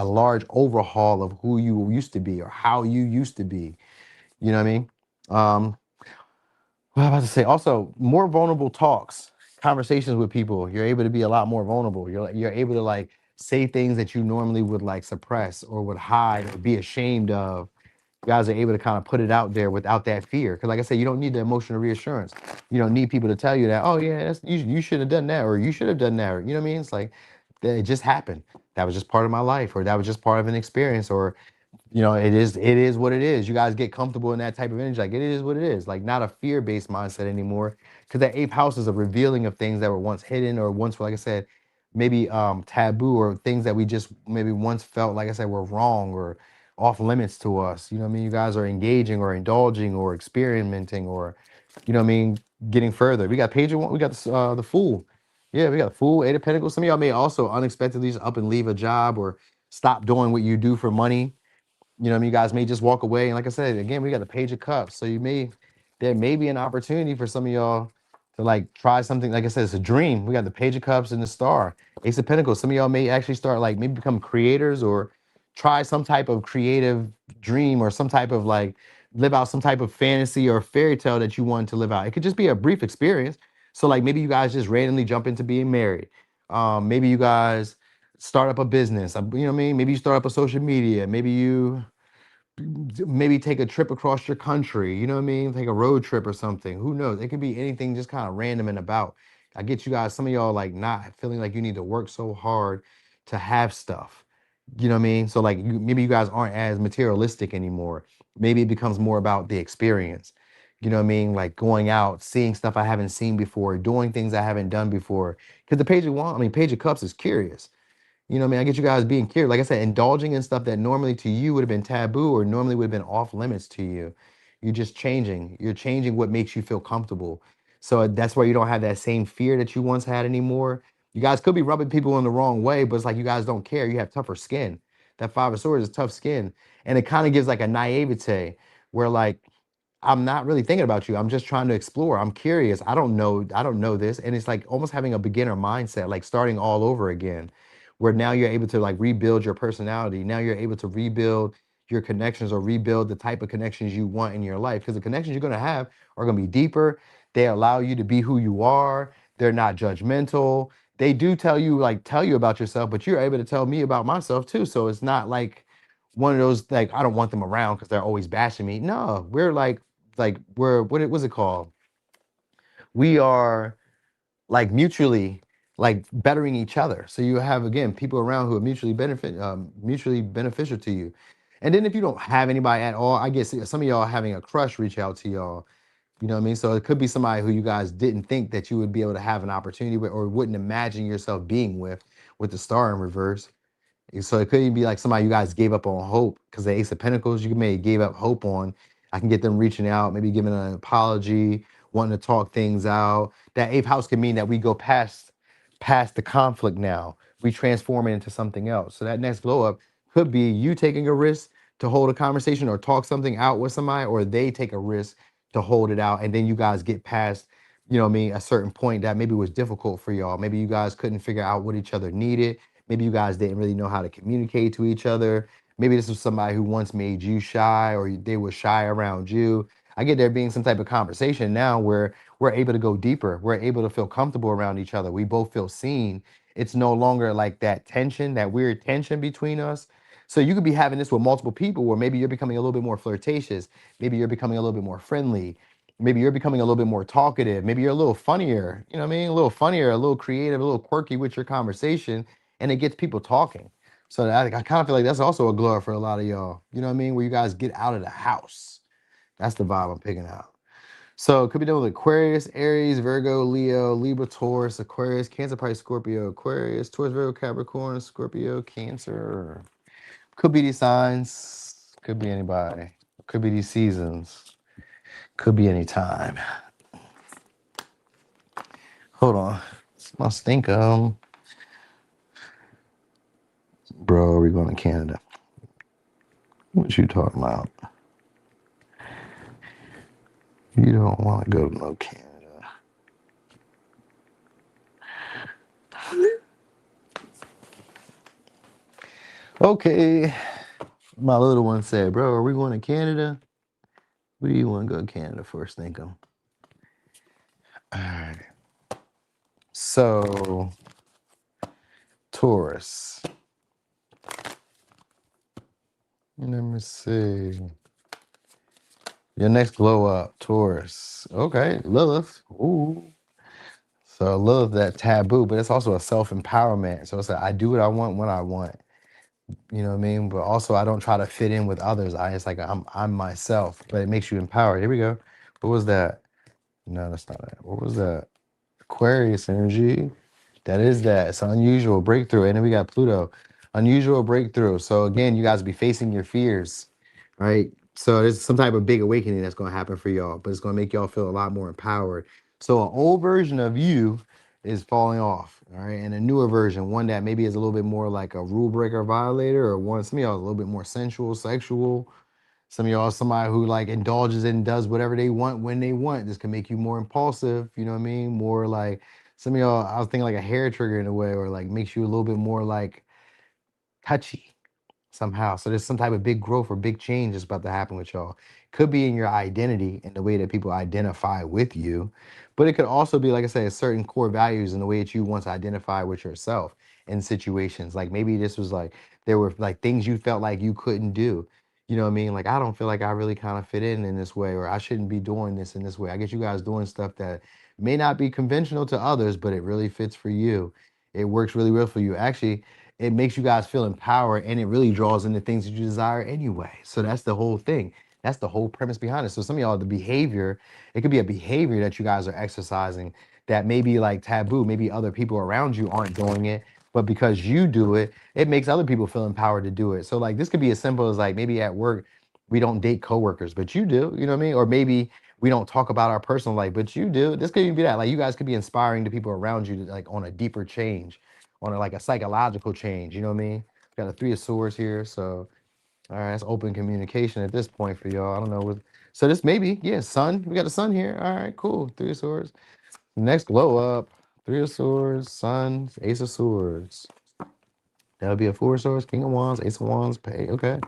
large overhaul of who you used to be or how you used to be. You know what I mean? Um, what am I about to say? Also, more vulnerable talks, conversations with people. You're able to be a lot more vulnerable. You're able to like say things that you normally would like suppress or would hide or be ashamed of. You guys are able to kind of put it out there without that fear. Because like I said, you don't need the emotional reassurance. You don't need people to tell you that, oh yeah, you should have done that or you should have done that. Or, you know what I mean? It's like it just happened. That was just part of my life, or that was just part of an experience, or it is what it is. You guys get comfortable in that type of energy. Like it is what it is. Like not a fear-based mindset anymore. Because that eighth house is a revealing of things that were once hidden or once, like I said, maybe taboo or things that we just maybe once felt, like I said, were wrong or off limits to us. You know what I mean? You guys are engaging or indulging or experimenting or, you know what I mean, getting further. We got page one. We got the Fool. Yeah, we got the Fool, Eight of Pentacles. Some of y'all may also unexpectedly just up and leave a job or stop doing what you do for money. You know what I mean? You guys may just walk away. And like I said, again, we got the Page of Cups. So there may be an opportunity for some of y'all to like try something. Like I said, it's a dream. We got the Page of Cups and the Star. Ace of Pentacles. Some of y'all may actually start like maybe become creators or try some type of creative dream or some type of like live out some type of fantasy or fairy tale that you want to live out. It could just be a brief experience. So like maybe you guys just randomly jump into being married. Maybe you guys start up a business. You know what I mean? Maybe you start up a social media. Maybe take a trip across your country, you know what I mean? Take a road trip or something. Who knows? It could be anything just kind of random and about. I get you guys, some of y'all like not feeling like you need to work so hard to have stuff. You know what I mean? So like maybe you guys aren't as materialistic anymore. Maybe it becomes more about the experience. You know what I mean? Like going out, seeing stuff I haven't seen before, doing things I haven't done before. Because Page of Cups is curious. You know what I mean? I get you guys being curious. Like I said, indulging in stuff that normally to you would have been taboo or normally would have been off limits to you. You're just changing. You're changing what makes you feel comfortable. So that's why you don't have that same fear that you once had anymore. You guys could be rubbing people in the wrong way, but it's like you guys don't care. You have tougher skin. That Five of Swords is tough skin. And it kind of gives like a naivete where like I'm not really thinking about you. I'm just trying to explore. I'm curious. I don't know this. And it's like almost having a beginner mindset, like starting all over again, where now you're able to like rebuild your personality. Now you're able to rebuild your connections or rebuild the type of connections you want in your life. Because the connections you're going to have are going to be deeper. They allow you to be who you are. They're not judgmental. They do tell you about yourself, but you're able to tell me about myself too. So it's not like one of those like I don't want them around because they're always bashing me. No, we're like we're what's it called? We are like mutually like bettering each other. So you have again people around who are mutually beneficial to you. And then if you don't have anybody at all, I guess some of y'all having a crush reach out to y'all. You know what I mean? So it could be somebody who you guys didn't think that you would be able to have an opportunity with or wouldn't imagine yourself being with the star in reverse. So it could even be like somebody you guys gave up on hope because the Ace of Pentacles, you may gave up hope on. I can get them reaching out, maybe giving an apology, wanting to talk things out. That eighth house can mean that we go past the conflict now. We transform it into something else. So that next glow up could be you taking a risk to hold a conversation or talk something out with somebody, or they take a risk to hold it out. And then you guys get past, you know what I mean, a certain point that maybe was difficult for y'all. Maybe you guys couldn't figure out what each other needed. Maybe you guys didn't really know how to communicate to each other. Maybe this was somebody who once made you shy or they were shy around you. I get there being some type of conversation now where we're able to go deeper. We're able to feel comfortable around each other. We both feel seen. It's no longer like that tension, that weird tension between us. So you could be having this with multiple people where maybe you're becoming a little bit more flirtatious. Maybe you're becoming a little bit more friendly. Maybe you're becoming a little bit more talkative. Maybe you're a little funnier, you know what I mean? A little funnier, a little creative, a little quirky with your conversation and it gets people talking. So I kind of feel like that's also a glow up for a lot of y'all. You know what I mean? Where you guys get out of the house. That's the vibe I'm picking out. So it could be done with Aquarius, Aries, Virgo, Leo, Libra, Taurus, Aquarius, Cancer, Pisces, Scorpio, Aquarius, Taurus, Virgo, Capricorn, Scorpio, Cancer. Could be these signs. Could be anybody. Could be these seasons. Could be any time. Hold on. My stinkum. Bro, are we going to Canada? What you talking about? You don't want to go to no Canada. Okay. My little one said, bro, are we going to Canada? Where do you want to go to Canada first, Stinkum? All right. So, Taurus. Let me see. Your next glow up, Taurus. Okay, Lilith. Ooh. So Lilith, that taboo, but it's also a self-empowerment. So it's like I do what I want when I want. You know what I mean? But also I don't try to fit in with others. It's like I'm myself, but it makes you empowered. Here we go. What was that? No, that's not it. What was that? Aquarius energy. That is that. It's an unusual breakthrough. And then we got Pluto. Unusual breakthrough. So again, you guys will be facing your fears, right? So there's some type of big awakening that's going to happen for y'all, but it's going to make y'all feel a lot more empowered. So an old version of you is falling off, all right? And a newer version, one that maybe is a little bit more like a rule breaker violator, or one, some of y'all is a little bit more sensual, sexual. Some of y'all somebody who like indulges and does whatever they want when they want. This can make you more impulsive, you know what I mean? More like some of y'all, I was thinking like a hair trigger in a way, or like makes you a little bit more like touchy somehow. So there's some type of big growth or big change that's about to happen with y'all. Could be in your identity and the way that people identify with you, but it could also be, like I said, certain core values in the way that you want to identify with yourself in situations. Like maybe this was like there were like things you felt like you couldn't do. You know what I mean? Like I don't feel like I really kind of fit in this way, or I shouldn't be doing this in this way. I get you guys doing stuff that may not be conventional to others, but it really fits for you. It works really well for you. Actually, it makes you guys feel empowered, and it really draws in the things that you desire anyway. So that's the whole thing. That's the whole premise behind it. So some of y'all, the behavior, it could be a behavior that you guys are exercising that may be like taboo. Maybe other people around you aren't doing it, but because you do it, it makes other people feel empowered to do it. So like this could be as simple as like maybe at work, we don't date coworkers, but you do, you know what I mean? Or maybe we don't talk about our personal life, but you do. This could even be that. Like you guys could be inspiring the people around you to, like on a deeper change, on a, like a psychological change. You know what I mean? Got a Three of Swords here, so all right, that's open communication at this point for y'all. I don't know what. So this maybe, yeah, sun. We got a sun here. All right, cool. Three of Swords. Next glow up. Three of Swords, Sun, Ace of Swords. That'll be a Four of Swords, King of Wands, Ace of Wands. Pay. Okay.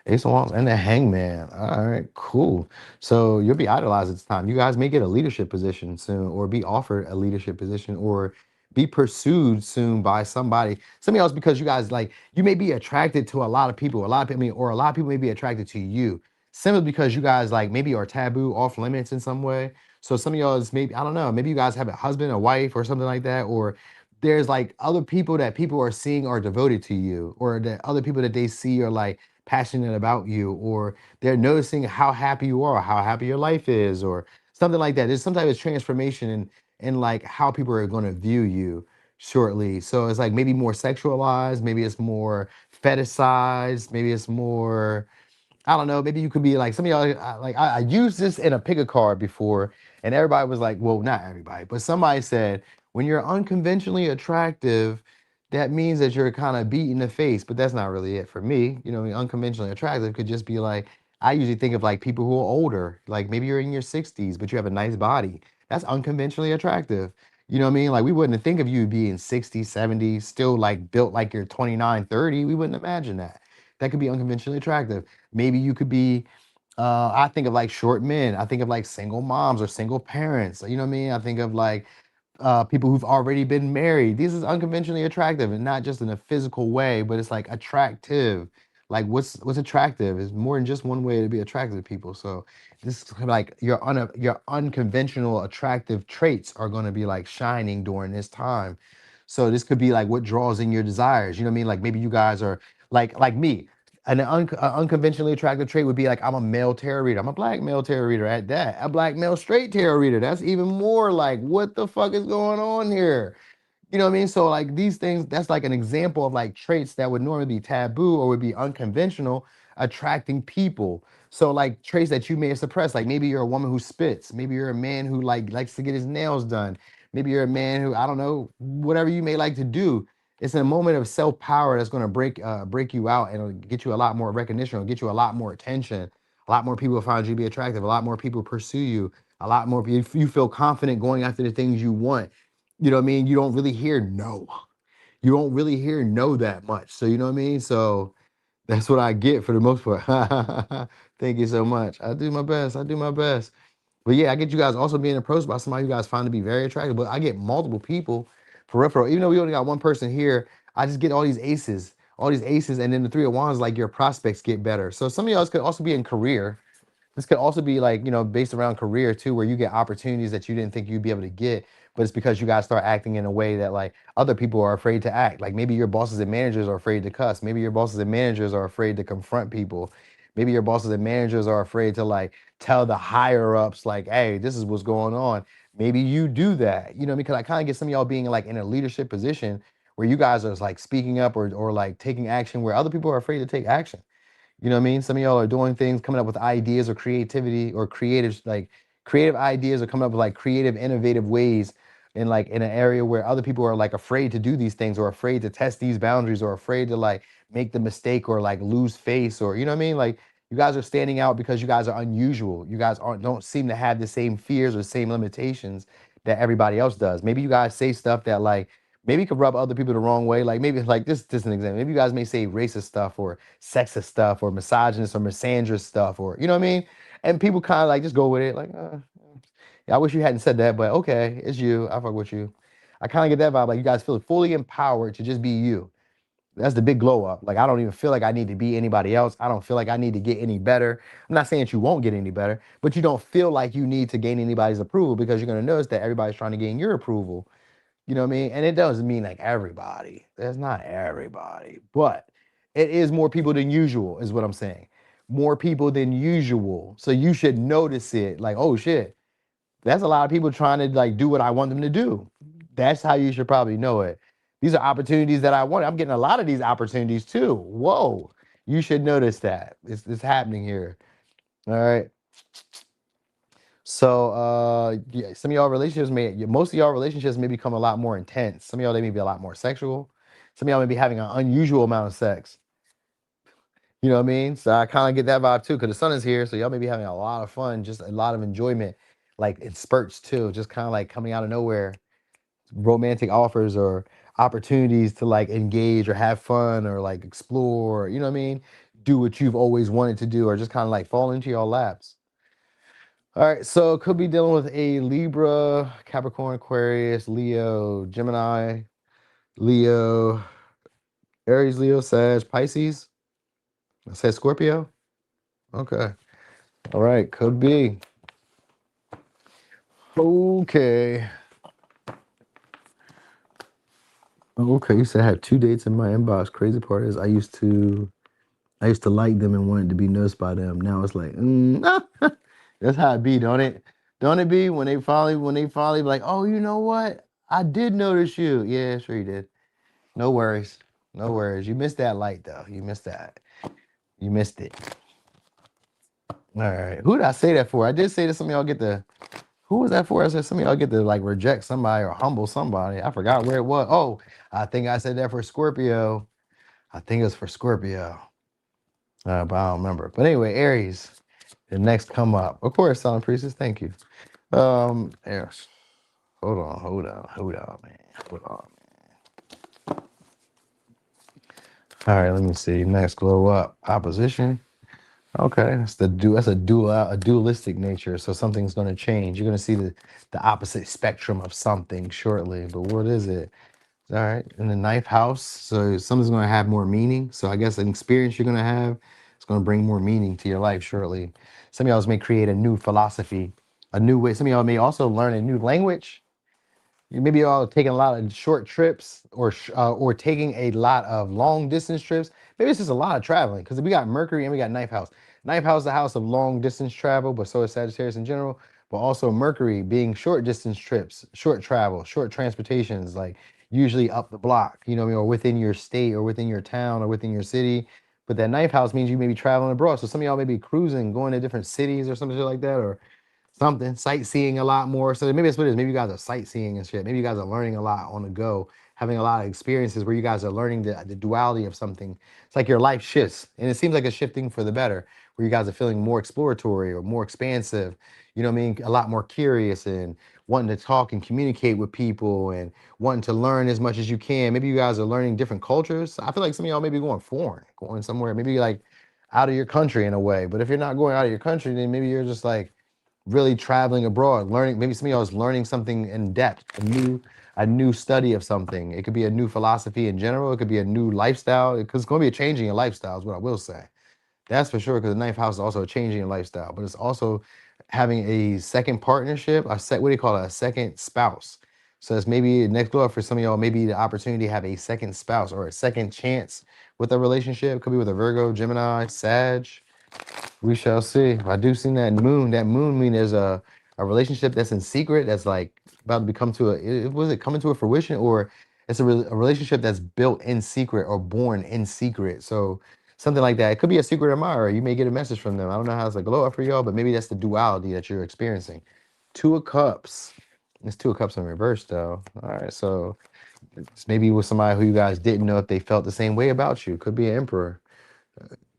Ace of Wands and the Hangman. All right, cool. So you'll be idolized at this time. You guys may get a leadership position soon, or be offered a leadership position, or be pursued soon by somebody. Somebody else, because you guys like you may be attracted to a lot of people. A lot of people, I mean, or a lot of people may be attracted to you simply because you guys like maybe are taboo, off limits in some way. So some of y'all is maybe I don't know. Maybe you guys have a husband, a wife, or something like that, or there's like other people that people are seeing are devoted to you, or that other people that they see are like passionate about you, or they're noticing how happy you are, how happy your life is, or something like that. There's some type of transformation in like how people are going to view you shortly. So it's like maybe more sexualized, maybe it's more fetishized, maybe it's more I don't know. Maybe you could be like some of y'all. I used this in a pick a card before, and everybody was like, "Well, not everybody, but somebody said when you're unconventionally attractive, that means that you're kind of beat in the face." But that's not really it for me. You know, unconventionally attractive could just be like I usually think of like people who are older, like maybe you're in your 60s, but you have a nice body. That's unconventionally attractive. You know what I mean? Like we wouldn't think of you being 60, 70, still like built like you're 29, 30. We wouldn't imagine that. That could be unconventionally attractive. Maybe you could be I think of like short men. I think of like single moms or single parents. You know what I mean? I think of like people who've already been married. This is unconventionally attractive, and not just in a physical way, but it's like attractive. Like what's attractive is more than just one way to be attractive to people. So this is like your unconventional attractive traits are going to be like shining during this time. So this could be like what draws in your desires. You know what I mean? Like maybe you guys are like me. An unconventionally attractive trait would be like I'm a male tarot reader. I'm a black male tarot reader at that. A black male straight tarot reader. That's even more like what the fuck is going on here? You know what I mean? So like these things, that's like an example of like traits that would normally be taboo or would be unconventional, attracting people. So like traits that you may have suppressed, like maybe you're a woman who spits, maybe you're a man who like likes to get his nails done, maybe you're a man who I don't know, whatever you may like to do. It's a moment of self power that's going to break you out and it'll get you a lot more recognition, it'll get you a lot more attention. A lot more people find you to be attractive. A lot more people pursue you. A lot more people, you feel confident going after the things you want. You know what I mean? You don't really hear no. You don't really hear no that much. So you know what I mean? So that's what I get for the most part. Thank you so much. I do my best. I do my best. But yeah, I get you guys also being approached by somebody you guys find to be very attractive. But I get multiple people peripheral. Even though we only got one person here, I just get all these aces, and then the Three of Wands, like your prospects get better. So some of y'all could also be in career. This could also be like, based around career too, where you get opportunities that you didn't think you'd be able to get, but it's because you guys start acting in a way that like other people are afraid to act. Like maybe your bosses and managers are afraid to cuss. Maybe your bosses and managers are afraid to confront people. Maybe your bosses and managers are afraid to like tell the higher ups like, hey, this is what's going on. Maybe you do that, because I kind of get some of y'all being like in a leadership position where you guys are like speaking up or like taking action where other people are afraid to take action. You know what I mean? Some of y'all are doing things, coming up with ideas or creativity or creative, like creative ideas, or coming up with like creative, innovative ways in like in an area where other people are like afraid to do these things or afraid to test these boundaries or afraid to like make the mistake or like lose face, or you know what I mean? Like you guys are standing out because you guys are unusual. You guys don't seem to have the same fears or same limitations that everybody else does. Maybe you guys say stuff that like maybe could rub other people the wrong way. Like maybe like this is an example. Maybe you guys may say racist stuff or sexist stuff or misogynist or misandrous stuff, or you know what I mean? And people kind of like just go with it, like, yeah, I wish you hadn't said that, but okay, it's you. I fuck with you. I kind of get that vibe. Like you guys feel fully empowered to just be you. That's the big glow up. Like I don't even feel like I need to be anybody else. I don't feel like I need to get any better. I'm not saying that you won't get any better, but you don't feel like you need to gain anybody's approval because you're gonna notice that everybody's trying to gain your approval. You know what I mean? And it doesn't mean like everybody. There's not everybody, but it is more people than usual, is what I'm saying. More people than usual. So you should notice it. Like, oh shit, that's a lot of people trying to like do what I want them to do. That's how you should probably know it. These are opportunities that I want. I'm getting a lot of these opportunities too. Whoa. You should notice that. It's happening here. All right. So yeah, some of y'all relationships most of y'all relationships may become a lot more intense. Some of y'all, they may be a lot more sexual. Some of y'all may be having an unusual amount of sex. You know what I mean? So I kind of get that vibe too, because the sun is here. So y'all may be having a lot of fun, just a lot of enjoyment, like in spurts too, just kind of like coming out of nowhere, romantic offers or opportunities to like engage or have fun or like explore, you know what I mean? Do what you've always wanted to do, or just kind of like fall into your laps. All right, so could be dealing with a Libra, Capricorn, Aquarius, Leo, Gemini, Leo, Aries, Leo, Sag, Pisces. I said Scorpio. Okay. All right, could be. Okay. Okay, you said I had two dates in my inbox. Crazy part is I used to like them and wanted to be noticed by them. Now it's like, that's how it be, don't it? Don't it be when they finally be like, oh, you know what? I did notice you. Yeah, sure you did. No worries. No worries. You missed that light though. You missed that. You missed it. All right. Who did I say that for? I did say that some of y'all get the. Who was that for? I said some of y'all get to like reject somebody or humble somebody. I forgot where it was. Oh, I think I said that for Scorpio. I think it was for Scorpio. But I don't remember. But anyway, Aries, the next come up. Of course, Silent Priestess. Thank you. Aries. Hold on, man. Hold on. All right, let me see. Next glow up. Opposition. Okay, that's a dualistic nature. So something's going to change. You're going to see the opposite spectrum of something shortly. But what is it? All right, in the ninth house. So something's going to have more meaning. So I guess an experience you're going to have is going to bring more meaning to your life shortly. Some of y'all may create a new philosophy, a new way. Some of y'all may also learn a new language. Maybe y'all taking a lot of short trips or taking a lot of long distance trips. Maybe it's just a lot of traveling because we got Mercury and we got ninth house. Ninth house is the house of long distance travel, but so is Sagittarius in general. But also Mercury being short distance trips, short travel, short transportations, like usually up the block, you know what I mean, or within your state or within your town or within your city. But that ninth house means you may be traveling abroad. So some of y'all may be cruising, going to different cities or something like that, or something, sightseeing a lot more. So maybe that's what it is. Maybe you guys are sightseeing and shit. Maybe you guys are learning a lot on the go, having a lot of experiences where you guys are learning the duality of something. It's like your life shifts, and it seems like it's shifting for the better, where you guys are feeling more exploratory or more expansive. You know what I mean? A lot more curious and wanting to talk and communicate with people and wanting to learn as much as you can. Maybe you guys are learning different cultures. I feel like some of y'all may be going foreign, going somewhere, maybe like out of your country in a way. But if you're not going out of your country, then maybe you're just like really traveling abroad, learning. Maybe some of y'all is learning something in depth, a new study of something. It could be a new philosophy in general. It could be a new lifestyle. Because it's going to be a changing in lifestyle is what I will say. That's for sure. Because the ninth house is also a changing in lifestyle, but it's also having a second partnership. What do you call it? A second spouse. So it's maybe next door for some of y'all. Maybe the opportunity to have a second spouse or a second chance with a relationship. Could be with a Virgo, Gemini, Sag. We shall see. I do see that moon. That moon mean there's a relationship that's in secret that's like about to become to a was it coming to a fruition, or It's a relationship that's built in secret or born in secret. So something like that. It could be a secret admirer. You may get a message from them. I don't know how it's like glow up for y'all, but maybe that's the duality that you're experiencing. Two of Cups. It's Two of Cups in reverse, though. All right, so it's maybe with somebody who you guys didn't know if they felt the same way about you. Could be an Emperor.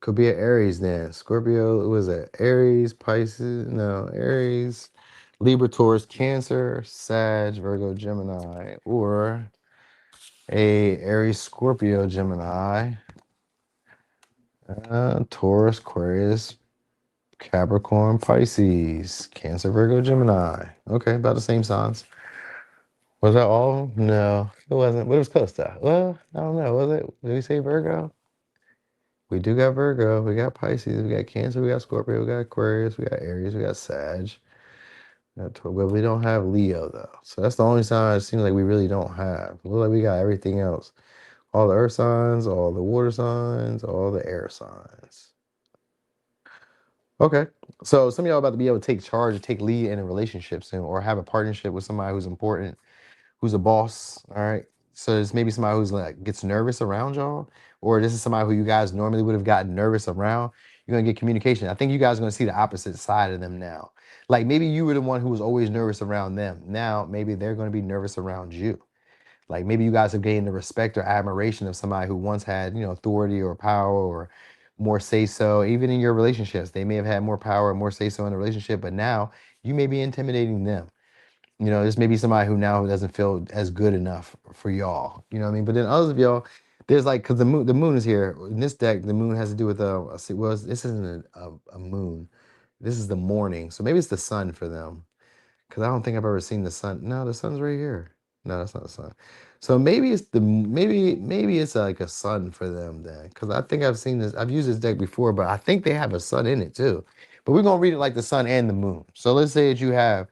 Could be an Aries then. Scorpio, what was it? Aries, Pisces, no, Aries, Libra, Taurus, Cancer, Sag, Virgo, Gemini, or a Aries, Scorpio, Gemini, Taurus, Aquarius, Capricorn, Pisces, Cancer, Virgo, Gemini. Okay, about the same signs. Was that all? No, it wasn't. But it was close to. Well, I don't know. Was it? Did we say Virgo? We do got Virgo. We got Pisces. We got Cancer. We got Scorpio. We got Aquarius. We got Aries. We got Sag. But we don't have Leo though. So that's the only sign it seems like we really don't have. Look like we got everything else. All the earth signs, all the water signs, all the air signs. Okay. So some of y'all about to be able to take charge or take lead in a relationship soon, or have a partnership with somebody who's important, who's a boss. All right. So it's maybe somebody who's like gets nervous around y'all, or this is somebody who you guys normally would have gotten nervous around. You're gonna get communication. I think you guys are gonna see the opposite side of them now. Like maybe you were the one who was always nervous around them. Now maybe they're gonna be nervous around you. Like maybe you guys have gained the respect or admiration of somebody who once had, authority or power or more say so. Even in your relationships, they may have had more power and more say so in the relationship, but now you may be intimidating them. This may be somebody who now doesn't feel as good enough for y'all. You know what I mean? But then others of y'all, there's like, because the moon is here. In this deck, the moon has to do with well, this isn't a moon. This is the morning. So maybe it's the sun for them. Because I don't think I've ever seen the sun. No, the sun's right here. No, that's not the sun. So maybe it's maybe it's like a sun for them then. Because I think I've seen this. I've used this deck before, but I think they have a sun in it too. But we're gonna read it like the sun and the moon. So let's say that you have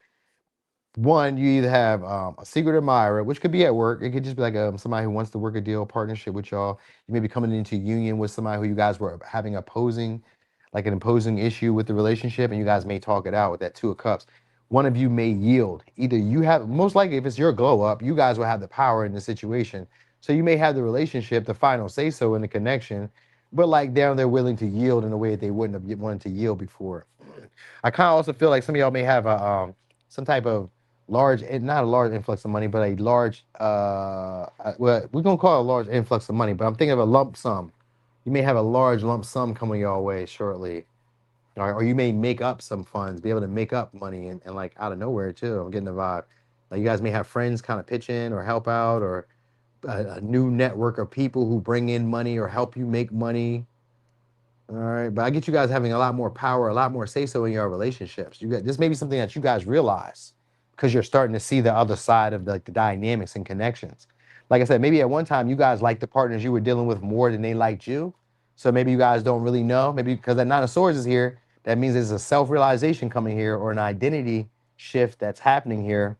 one, you either have a secret admirer, which could be at work. It could just be like somebody who wants to work a deal, partnership with y'all. You may be coming into union with somebody who you guys were having opposing, like an opposing issue with the relationship, and you guys may talk it out with that Two of Cups. One of you may yield. Either you have, most likely, if it's your glow up, you guys will have the power in the situation. So you may have the relationship, the final say so in the connection, but like down they're willing to yield in a way that they wouldn't have wanted to yield before. I kind of also feel like some of y'all may have a some type of large, not a large influx of money, but a large, well, we're gonna call it a large influx of money, but I'm thinking of a lump sum. You may have a large lump sum coming your way shortly, or you may make up some funds, be able to make up money and like out of nowhere too. I'm getting the vibe. Like you guys may have friends kind of pitch in or help out, or a new network of people who bring in money or help you make money. All right, but I get you guys having a lot more power, a lot more say so in your relationships. This may be something that you guys realize because you're starting to see the other side of the dynamics and connections. Like I said, maybe at one time you guys liked the partners you were dealing with more than they liked you. So maybe you guys don't really know. Maybe because that Nine of Swords is here, that means there's a self-realization coming here or an identity shift that's happening here.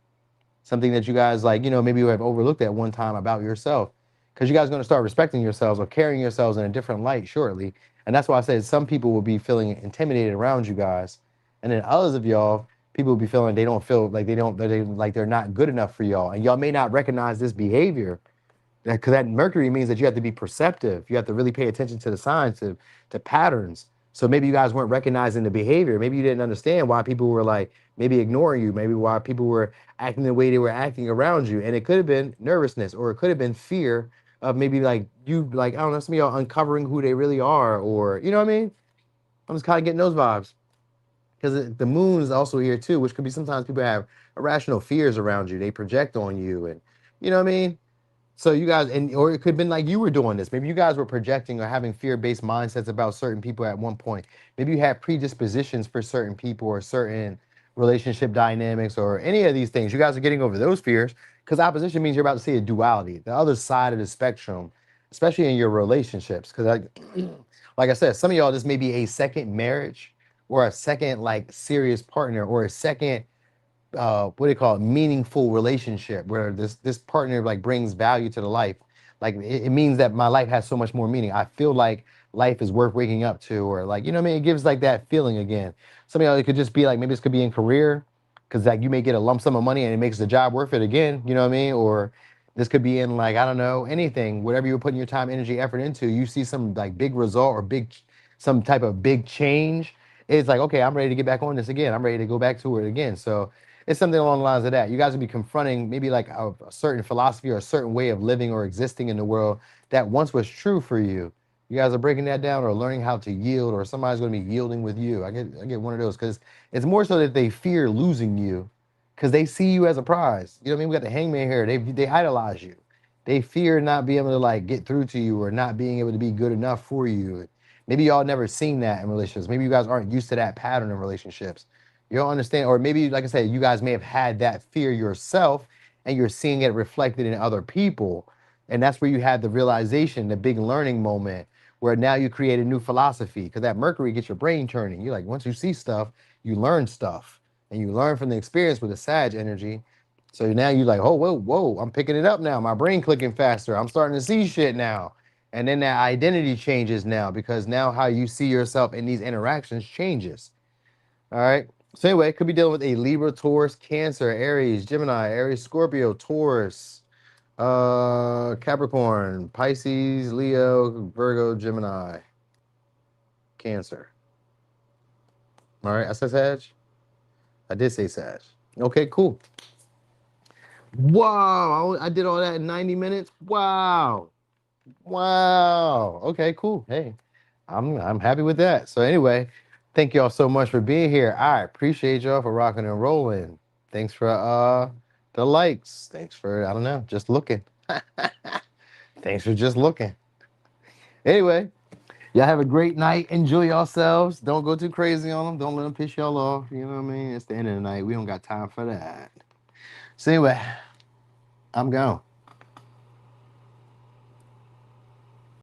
Something that you guys like, maybe you have overlooked at one time about yourself. Because you guys are going to start respecting yourselves or carrying yourselves in a different light shortly. And that's why I said some people will be feeling intimidated around you guys. And then others of y'all, people will be feeling they don't feel like they're not good enough for y'all. And y'all may not recognize this behavior. Because that Mercury means that you have to be perceptive. You have to really pay attention to the signs, to patterns. So maybe you guys weren't recognizing the behavior. Maybe you didn't understand why people were like maybe ignoring you. Maybe why people were acting the way they were acting around you. And it could have been nervousness, or it could have been fear of maybe like you, like, I don't know, some of y'all uncovering who they really are, or, you know what I mean? I'm just kind of getting those vibes. Because the moon is also here too, which could be sometimes people have irrational fears around you. They project on you, and you know what I mean? So you guys, or it could have been like you were doing this. Maybe you guys were projecting or having fear-based mindsets about certain people at one point. Maybe you had predispositions for certain people or certain relationship dynamics or any of these things. You guys are getting over those fears because opposition means you're about to see a duality, the other side of the spectrum, especially in your relationships. Because like I said, some of y'all, this may be a second marriage or a second like serious partner or a second what do you call it, meaningful relationship where this partner like brings value to the life. Like it means that my life has so much more meaning. I feel like life is worth waking up to, or like, you know what I mean? It gives like that feeling again. Some of y'all, it could just be like, maybe this could be in career, because like you may get a lump sum of money and it makes the job worth it again, you know what I mean? Or This could be in like, I don't know, anything, whatever you're putting your time, energy, effort into, you see some like big result or some type of big change. It's like, okay, I'm ready to get back on this again. I'm ready to go back to it again. So it's something along the lines of that. You guys will be confronting maybe like a certain philosophy or a certain way of living or existing in the world that once was true for you. You guys are breaking that down or learning how to yield, or somebody's going to be yielding with you. I get one of those because it's more so that they fear losing you because they see you as a prize. You know what I mean? We got the hangman here. They idolize you. They fear not being able to like get through to you or not being able to be good enough for you. Maybe y'all never seen that in relationships. Maybe you guys aren't used to that pattern in relationships. You don't understand, or maybe like I said, you guys may have had that fear yourself and you're seeing it reflected in other people. And that's where you had the realization, the big learning moment where now you create a new philosophy because that Mercury gets your brain turning. You're like, once you see stuff, you learn stuff and you learn from the experience with the Sag energy. So now you're like, oh, whoa, I'm picking it up now. My brain clicking faster. I'm starting to see shit now. And then that identity changes now because now how you see yourself in these interactions changes. All right. So anyway, could be dealing with a Libra, Taurus, Cancer, Aries, Gemini, Aries, Scorpio, Taurus, Capricorn, Pisces, Leo, Virgo, Gemini, Cancer. All right. I said Sag. I did say Sag. Okay, cool. Wow, I did all that in 90 minutes. Wow. Wow. Okay, cool. Hey, I'm happy with that. So anyway, thank y'all so much for being here. I appreciate y'all for rocking and rolling. Thanks for the likes. Thanks for, I don't know, just looking. Thanks for just looking. Anyway, y'all have a great night. Enjoy yourselves. Don't go too crazy on them. Don't let them piss y'all off. You know what I mean? It's the end of the night. We don't got time for that. So anyway, I'm gone.